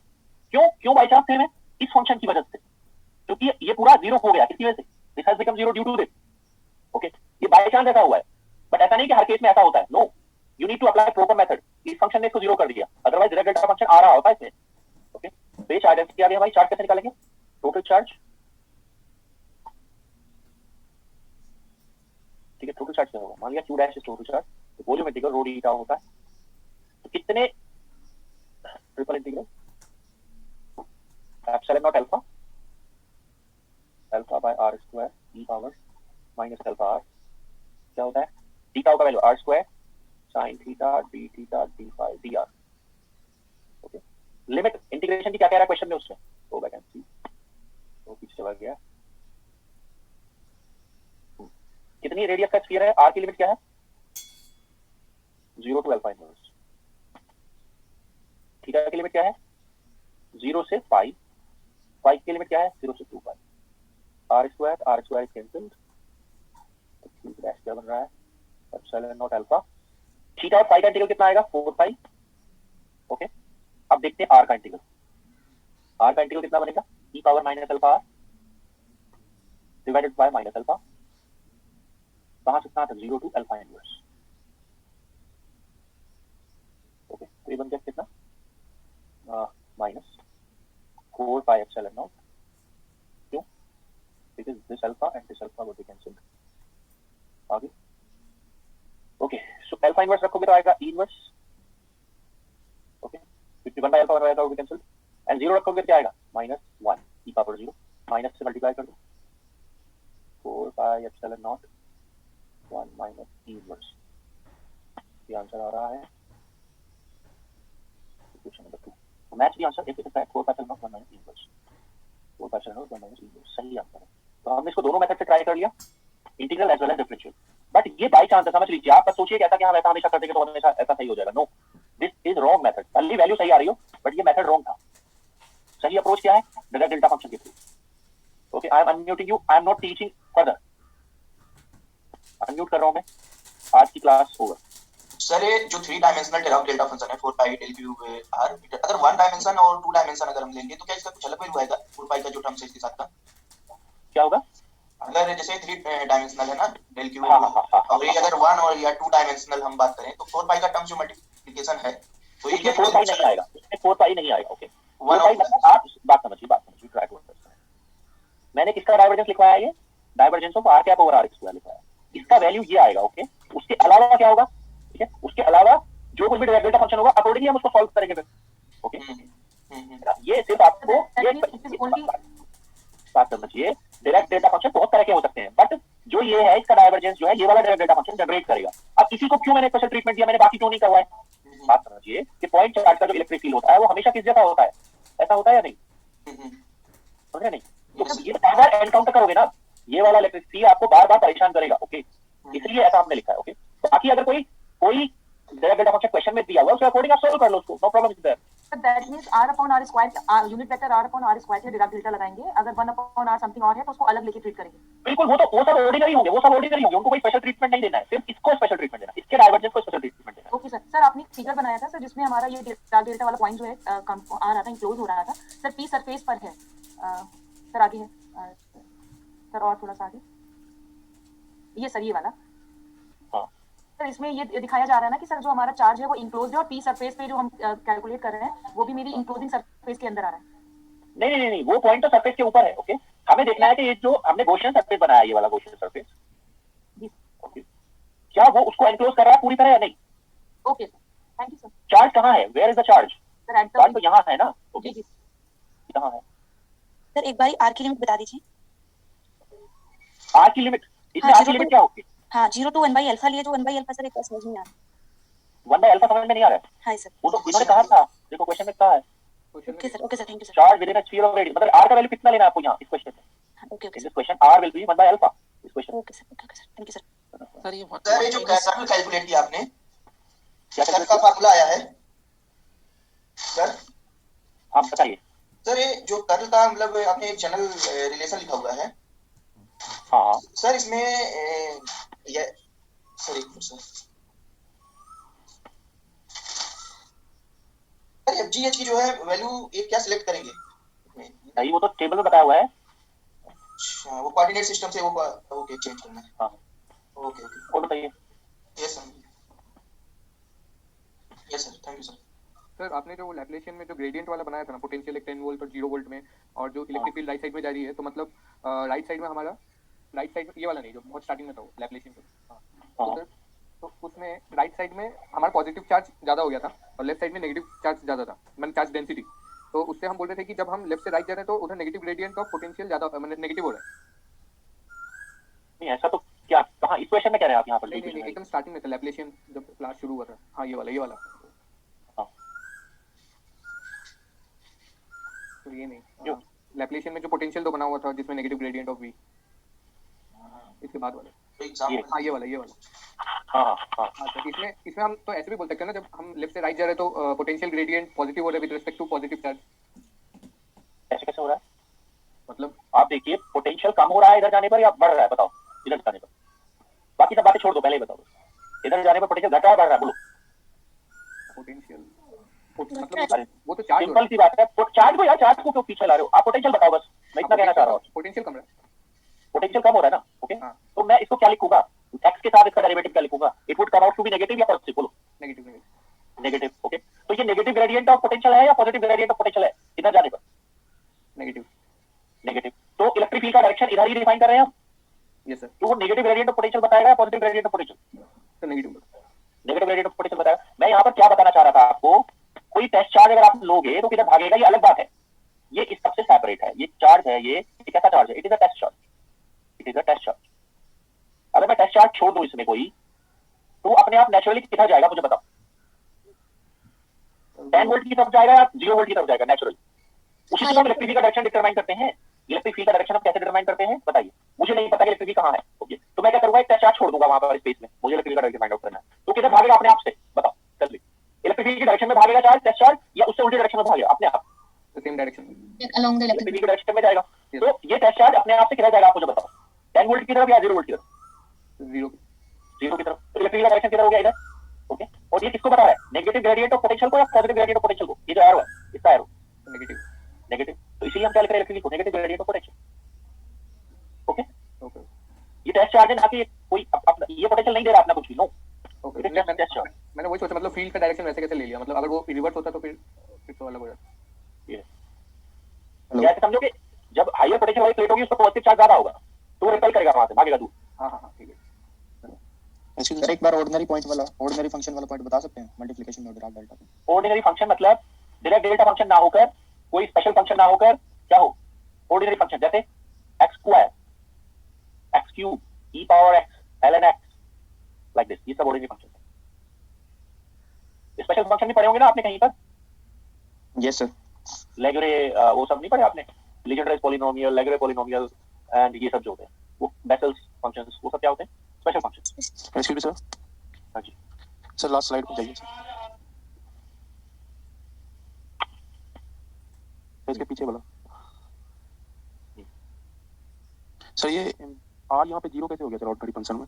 क्यों बाई चांस सेम है, इस फंक्शन की वजह से, क्योंकि ये पूरा 0 हो गया, किसकी वजह से, this has become 0 due to this. Okay, ये बाई चांस ऐसा हुआ है, बट ऐसा नहीं कि हर केस में ऐसा होता है, no, you need to apply proper method. इस फंक्शन ने इसको 0 कर दिया, अदरवाइज डायरेक्ट डेल्टा फंक्शन आ रहा होता है इसमें। ओके, तो ये चार्ज डेंसिटी आ गया भाई, चार्ज कैसे निकालेंगे, टोटल चार्ज, ठीक है, टोटल चार्ज क्या होगा, मान लिया q dash is total charge, तो वॉल्यूम इंटीग्रल रो डी होता है, तो कितने triple integral epsilon naught alpha alpha by R square E power minus alpha R, क्या होता है, थीटा का value R square sin theta d theta d phi d r। Okay, limit integration की क्या कह रहा है क्वेश्चन में, उसमें गो बैक एंड सी, तो पीछे चला गया, कितनी रेडियस का स्फीयर है, आर की लिमिट क्या है, 0 टू अल्फा इनवर्स, थीटा की लिमिट क्या है, 0 से पाई, पाई की लिमिट क्या है, 0 से 2 पाई, आर स्क्वायर कैंसिल्ड, तो q डैश क्या बन रहा है, एप्सिलॉन नॉट अल्फा, थीटा और फाई का इंटीग्रल कितना आएगा, 4 पाई। ओके, अब देखते हैं आर का इंटीग्रल, आर का इंटीग्रल कितना बनेगा, e power minus alpha R divided by minus alpha, कहां से कितना था, 0 टू अल्फा इनवर्स। ओके, तो ये बन गया कितना, माइनस 4 पाई एप्सिलॉन नॉट, क्यों, because this alpha and this alpha will be cancelled, आगे। ओके, सो अल्फा इनवर्स रखोगे तो आएगा ई इनवर्स। क्योंकि 1 बाय अल्फा 1 बाय अल्फा भी कैंसिल, एंड 0 रखोगे क्या आएगा -1 e पावर 0, माइनस से मल्टीप्लाई कर दो 4 pi epsilon naught 1 minus e inverse. ये आंसर आ रहा है question number 2। Match the answer if it is 4 pi epsilon naught 1 minus e inverse, 4 pi epsilon naught 1 minus e inverse सही answer है। तो हमने इसको दोनों मेथड से ट्राई कर लिया, integral as well as differential. But ये बाय चांस है, समझ लीजिए। आप बस सोचिए कैसा कि हम ऐसा हमेशा कर देंगे तो हमेशा ऐसा सही हो जाएगा। No, this is wrong method. पहली वैल्यू सही आ रही हो बट ये मेथड रॉन्ग था। सही अप्रोच क्या है? डायरेक्ट डेल्टा फंक्शन के through. Okay, I am unmuting you, I am not teaching further. Unmute कर रहा हूं मैं, आज की क्लास ओवर। सर ये जो 3 डायमेंशनल डिराक डेल्टा फंक्शन है 4 पाई डेल क्यूब आर, अगर 1 डायमेंशन और 2 डायमेंशन अगर हम लेंगे तो क्या इसका कुछ अलग वैल्यू आएगा 4 पाई का जो टर्म्स है इसके साथ का? क्या होगा? अगर जैसे 3 डायमेंशनल है ना डेल क्यूब, और ये अगर 1 और या 2 डायमेंशनल हम बात करें तो 4 पाई का टर्म जो मल्टीप्लिकेशन है तो ये 4 पाई नहीं आएगा, इसमें 4 पाई नहीं आएगा। ओके, 4 पाई मतलब आप बात समझिए, ट्राई टू अंडरस्टैंड। मैंने किसका डाइवर्जेंस लिखवाया? ये divergence of r cap over r square लिखवाया। इसका वैल्यू ये आएगा। ओके, उसके अलावा क्या होगा? ठीक है, उसके अलावा जो कुछ भी डायरेक्ट डेल्टा फंक्शन होगा अकॉर्डिंगली हम उसको सॉल्व करेंगे फिर। ओके, ये सिर्फ आपको ये बात समझिए। डायरेक्ट डेल्टा फंक्शन बहुत तरह के हो सकते हैं, बट जो ये है इसका डाइवर्जेंस जो है ये वाला डायरेक्ट डेल्टा फंक्शन जनरेट करेगा। अब इसी को क्यों मैंने स्पेशल ट्रीटमेंट दिया, मैंने बाकी क्यों नहीं करवाया? बात समझिए कि पॉइंट चार्ज का जो इलेक्ट्रिक फील्ड होता है वो हमेशा किस जैसा होता है? ऐसा होता है या नहीं? समझ रहे नहीं? तो ये बार एनकाउंटर करोगे ना, ये वाला इलेक्ट्रिक फील्ड आपको बार बार परेशान करेगा। ओके, इसलिए ऐसा हमने लिखा है। ओके, बाकी अगर कोई डायरेक्ट डेल्टा फंक्शन क्वेश्चन में दिया हुआ उसके अकॉर्डिंग आप सॉल्व कर लो उसको, no problem is there. That means r upon r square unit vector r upon r square के डिराक डेल्टा लगाएंगे। अगर 1 upon r समथिंग और है तो उसको अलग लेके ट्रीट करेंगे। बिल्कुल, वो सब ऑर्डिनरी होंगे, उनको कोई स्पेशल ट्रीटमेंट नहीं देना है, सिर्फ इसको स्पेशल ट्रीटमेंट देना है, इसके डाइवर्जेंस को स्पेशल ट्रीटमेंट देना है। ओके सर, आपने एक फिगर बनाया था सर जिसमें हमारा ये डिराक डेल्टा वाला पॉइंट जो है आ रहा था, इंक्लोज हो रहा था सर, p सरफेस पर है। सर आगे है सर, और थोड़ा सा आगे ये सर, ये वाला सर, इसमें ये दिखाया जा रहा है ना कि सर जो हमारा चार्ज है वो इंक्लोज्ड है और p सरफेस पे जो हम कैलकुलेट कर रहे हैं वो भी मेरी इंक्लोजिंग सरफेस के अंदर आ रहा है। नहीं, वो पॉइंट तो सरफेस के ऊपर है। ओके, हमें देखना है कि ये जो हमने गॉसियन सरफेस बनाया है, ये वाला गॉसियन सरफेस, ओके, क्या वो उसको एनक्लोज कर रहा है पूरी तरह या नहीं? Okay sir, thank you sir. Charge कहाँ है? Where is the charge? Charge तो यहाँ है ना। ओके, कहाँ है सर? एक बार आर की लिमिट बता दीजिए। आर की लिमिट, इसमें आर की लिमिट क्या होगी? हाँ, 0 to 1 by अल्फा लिए तो 1 by अल्फा सर एक बार समझ नहीं आ रहा। 1 बाय अल्फा समझ में नहीं आ रहा है? हां सर, वो तो इन्होंने कहा था, देखो क्वेश्चन में कहा है। Okay sir, thank you sir. Charge with in a sphere of radius, मतलब r का वैल्यू कितना लेना है आपको यहाँ इस क्वेश्चन में? ओके इस question r will be 1 by alpha इस question. Okay sir, thank you sir. Sir ये जो कर्ल कैलकुलेट किया आपने, क्या कर्ल का फार्मूला आया है सर? आप बताइए सर। ये जो कर्ल का मतलब आपने एक जनरल रिलेशन लिखा हुआ है। हाँ सर, इसमें ये सर एफजीएच की जो है वैल्यू ये क्या सिलेक्ट करेंगे? नहीं, वो तो टेबल में बताया हुआ है। अच्छा, वो कोऑर्डिनेट सिस्टम से वो ओके चेंज करना है। हाँ ओके, और बताइए। Yes sir, thank you sir. Sir आपने जो लैप्लेशियन में जो ग्रेडियंट वाला बनाया था ना, पोटेंशियल 10 वोल्ट और 0 वोल्ट में, और जो इलेक्ट्रिक फील्ड राइट साइड में जा रही है, तो मतलब राइट साइड में हमारा, राइट साइड ये वाला नहीं जो बहुत स्टार्टिंग में था लैप्लेशियन का, तो उसमें राइट साइड में हमारा पॉजिटिव चार्ज ज़्यादा हो गया था और लेफ्ट साइड में नेगेटिव चार्ज ज़्यादा था, मतलब चार्ज डेंसिटी। तो उससे हम बोल रहे थे कि जब हम लेफ्ट से राइट जा रहे हैं तो उधर नेगेटिव ग्रेडियंट ऑफ पोटेंशियल ज़्यादा, मतलब नेगेटिव हो रहा है। नहीं ऐसा तो क्या, कहाँ इस क्वेश्चन में कह रहे हैं आप यहाँ पर? नहीं, एकदम स्टार्टिंग में था लैप्लेशियन जब क्लास शुरू हुआ था। हाँ, ये वाला तो ये नहीं, लैप्लेशियन में जो पोटेंशियल तो बना हुआ था जिसमें नेगेटिव ग्रेडियंट ऑफ v, इसके बाद वाला। हाँ, ये वाला हाँ तो इसमें हम तो ऐसे भी बोल सकते हैं ना, जब हम लेफ्ट से राइट जा रहे हैं तो पोटेंशियल ग्रेडियंट पॉजिटिव हो रहा है with respect to positive charge. ऐसे कैसे हो रहा है? मतलब आप देखिए, पोटेंशियल कम हो रहा है इधर जाने पर या बढ़ रहा है? बताओ इधर जाने पर। बाकी सब बातें छोड़ दो, पहले ही बताओ इधर जाने पर पोटेंशियल घट रहा है बढ़ रहा है? बोलो। पोटेंशियल मतलब वो तो चार्ज, सिंपल सी बात है। चार्ज को यार, चार्ज को क्यों पीछे ला रहे हो? आप पोटेंशियल बताओ बस, मैं इतना कहना चाह रहा हूँ। पोटेंशियल कम हो रहा है ना। ओके, तो मैं इसको क्या लिखूंगा? x के साथ इसका डेरिवेटिव क्या लिखूंगा? It would come out to be negative या पॉजिटिव? बोलो। नेगेटिव। ओके, तो ये नेगेटिव ग्रेडियंट ऑफ पोटेंशियल है या पॉजिटिव ग्रेडियंट ऑफ पोटेंशियल है इधर जाने पर? नेगेटिव। तो इलेक्ट्रिक फील्ड का डायरेक्शन इधर ही डिफाइन कर रहे हैं हम। Yes sir. तो वो नेगेटिव ग्रेडियंट ऑफ पोटेंशियल बताएगा या पॉजिटिव ग्रेडियंट ऑफ पोटेंशियल? तो नेगेटिव ग्रेडियंट ऑफ पोटेंशियल बताएगा। मैं यहाँ पर क्या बताना चाह रहा था आपको, कोई टेस्ट चार्ज अगर आप लोगे तो किधर भागेगा ये अलग बात है, ये इस सबसे सेपरेट है। ये चार्ज है, ये कैसा चार्ज है? It is a test charge, it is a test charge. अगर मैं टेस्ट चार्ज छोड़ दूं इसमें कोई, तो अपने आप नेचुरली किधर जाएगा मुझे बताओ? 10 वोल्ट की तरफ जाएगा या 0 वोल्ट की तरफ जाएगा नेचुरली? उसी से हम इलेक्ट्रिसिटी का डायरेक्शन डिटरमाइन करते हैं। इलेक्ट्रिक फील्ड का डायरेक्शन हम कैसे डिटरमाइन करते हैं बताइए? मुझे नहीं पता कि इलेक्ट्रिक कहां है, ओके, तो मैं क्या करूंगा? एक टेस्ट चार्ज छोड़ दूंगा वहां पर स्पेस में, मुझे इलेक्ट्रिक का डायरेक्शन फाइंड आउट करना है, तो किधर भागेगा अपने आप से बताओ जल्दी? इलेक्ट्रिक फील्ड की डायरेक्शन में भागेगा चार्ज टेस्ट चार्ज, या उससे उल्टी डायरेक्शन में भागेगा अपने आप? Same direction along the electric electric field की डायरेक्शन में जाएगा। तो ये टेस्ट चार्ज अपने आप से किधर जाएगा आप मुझे बताओ? 10 वोल्ट की तरफ या 0 वोल्ट की तरफ? 0 0 की तरफ। तो इलेक्ट्रिक का डायरेक्शन किधर हो गया? इधर, ओके। और ये किसको बता रहा है? नेगेटिव ग्रेडियंट ऑफ पोटेंशियल को या पॉजिटिव ग्रेडियंट ऑफ पोटेंशियल को? ये जो एरो है इसका एरो नेगेटिव नेगेटिव, तो इसीलिए हम क्या लिख रहे हैं इलेक्ट्रिक को? Negative gradient of potential, okay. Okay ये टेस्ट चार्ज है ना कि कोई ये पोटेंशियल नहीं दे रहा अपना कुछ भी, no, okay. It is test charge. मैंने वही सोचा, मतलब फील्ड का डायरेक्शन वैसे कैसे ले लिया, मतलब अगर वो रिवर्स होता तो फिर तो अलग हो जाता। ये ऐसे समझो कि जब हाईयर पोटेंशियल वाली प्लेट होगी उसका पॉजिटिव चार्ज ज्यादा होगा, तो वो रिपेल करेगा वहां से, भागेगा दूर। हाँ ठीक है। सर एक बार ऑर्डिनरी पॉइंट वाला, ऑर्डिनरी फंक्शन वाला पॉइंट बता सकते हैं मल्टीप्लिकेशन में डिराक डेल्टा? ऑर्डिनरी फंक्शन मतलब डायरेक्ट डेल्टा फंक्शन ना होकर, कोई स्पेशल फंक्शन ना होकर, क्या हो? ऑर्डिनरी फंक्शन, जैसे x square, x cube, e power x, ln x, like this, ये सब ऑर्डिनरी फंक्शन है। स्पेशल फंक्शन भी पढ़े होंगे ना आपने कहीं पर? Yes sir. लेग्रे वो सब नहीं पढ़े आपने? लीजेंड्रे पॉलिनोमियल, लेग्रे पॉलिनोमियल एंड ये सब जो होते हैं वो बेसेल्स फंक्शंस, वो सब क्या होते हैं? Special functions. Excuse me sir. हां जी सर लास्ट स्लाइड पे जाइए सर, इसके पीछे वाला सर। ये आर यहाँ पे 0 कैसे हो गया सर ऑर्डिनरी फंक्शन में?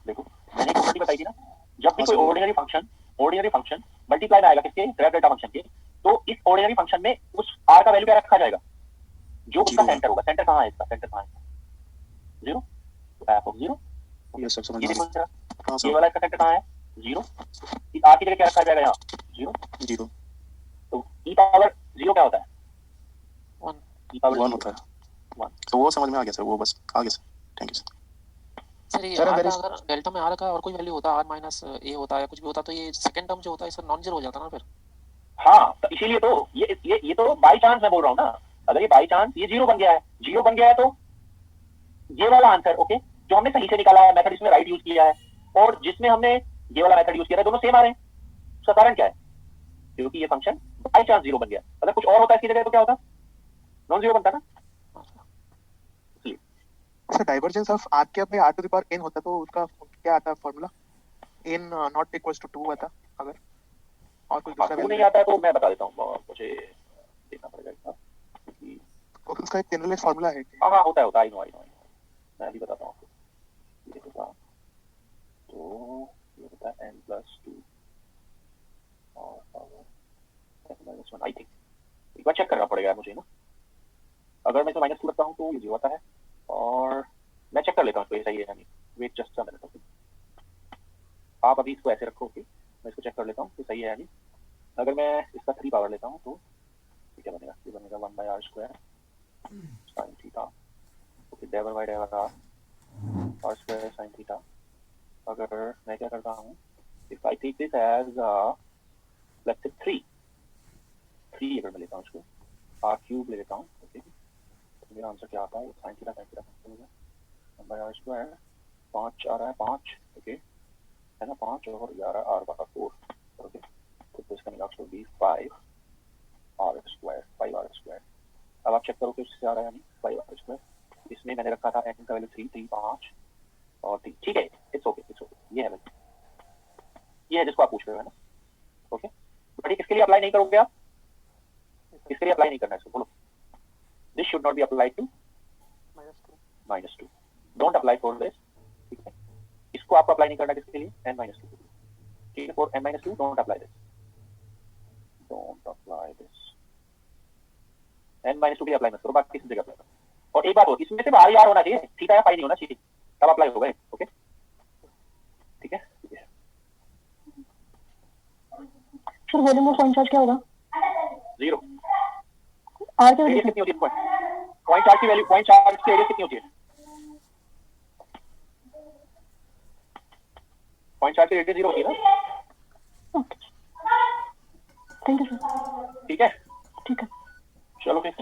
देखो मैंने एक प्रॉपर्टी बताई थी ना, जब भी कोई ऑर्डिनरी फंक्शन मल्टीप्लाई में आएगा किसके? डायरेक्ट डेल्टा फंक्शन के, तो इस ऑर्डिनरी फंक्शन में उस r का वैल्यू क्या रखा जाएगा? जो उसका सेंटर होगा। सेंटर कहां है इसका? सेंटर कहां है? 0, तो f ऑफ 0। यस सर समझ ये गया। देखो जरा, हां ये सर वाला इसका सेंटर कहां है? 0। इस r की जगह क्या रखा जाएगा यहाँ? 0। 0 तो e पावर 0 क्या होता है? 1 e पावर 1 होता है। 1। तो वो समझ में आ गया सर, वो बस आगे sir. Thank you sir. Sir ये सर, आर अगर का अगर डेल्टा में आर का और कोई वैल्यू होता, आर माइनस ए होता है, कुछ भी होता, तो ये सेकंड टर्म जो होता है सर नॉन जीरो हो जाता ना फिर? हाँ, तो इसीलिए तो ये तो बाई चांस मैं बोल रहा हूँ ना। अगर ये बाई चांस ये 0 बन गया है, 0 बन गया है, तो ये वाला आंसर, ओके, जो हमने सही से निकाला है, मेथड इसमें राइट यूज किया है, और जिसमें हमने ये वाला मेथड यूज किया है, दोनों सेम आ रहे हैं। उसका कारण क्या है? क्योंकि ये फंक्शन बाई चांस 0 बन गया। अगर कुछ और होता है इसकी जगह तो क्या होता? नॉन जीरो बनता ना। सर डाइवर्जेंस ऑफ आर के अपने R to the power n होता तो उसका क्या आता formula? n not equals to 2 आता अगर, और कुछ दूसरा वो नहीं वैल्यू आता तो मैं बता देता हूँ, मुझे देखना पड़ेगा कि उसका एक जनरलाइज फार्मूला है। हाँ होता है, आई नो मैं भी बताता हूँ आपको। ये होगा तो ये होता है n+2 और पावर n-1, आई थिंक। एक बार चेक करना पड़ेगा मुझे ना। अगर मैं तो -2 रखता हूँ तो ये 0 आता है, और मैं चेक कर लेता हूँ इसको, ये सही है या नहीं। Wait just a minute, okay. आप अभी इसको ऐसे रखो, ओके, मैं इसको चेक कर लेता हूँ कि सही है या नहीं। अगर मैं इसका 3 पावर लेता हूँ तो क्या बनेगा? ये बनेगा 1/r² sin theta, okay, divide by r² sin theta. अगर मैं क्या करता हूँ, if I take this as let's say 3 अगर मैं लेता हूँ इसको, r³ ले लेता हूँ, ओके, तो मेरा आंसर क्या आता है? sin थीटा कैंसिल हो गया, 1/r², 5 आ रहा है, 5, ओके, है ना, 5 और 11 r/4, ओके, तो इसका निकाल तो 5r²। अब आप चेक करो कि उससे आ रहा है या नहीं। 5r², इसमें मैंने रखा था n का वैल्यू 3, 5 और 3, ठीक है, इट्स ओके, ये है वैल्यू, ये है जिसको आप पूछ रहे हो, है ना, ओके। बट किसके लिए अप्लाई नहीं करोगे आप? किसके लिए अप्लाई नहीं करना है इसको बोलो? This should not be applied to -2, don't apply for this, ठीक है। इसको आपको अप्लाई नहीं करना किसके लिए? n-2, ठीक है, for n-2 don't apply this, n-2 के अप्लाई मत करो, बाकी किसी जगह अप्लाई करो। और एक बात और, इसमें सिर्फ r होना चाहिए, थीटा या फाई नहीं होना चाहिए, तब अप्लाई होगा, ओके, ठीक है। Sir volume of point charge क्या होगा? 0। आर के रेडियस कितनी होती है पॉइंट चार्ज की वैल्यू? पॉइंट चार्ज की रेडियस कितनी होती है? पॉइंट चार्ज की रेडियस 0 होती है ना। Thank you sir. ठीक है ठीक है। चलो फिर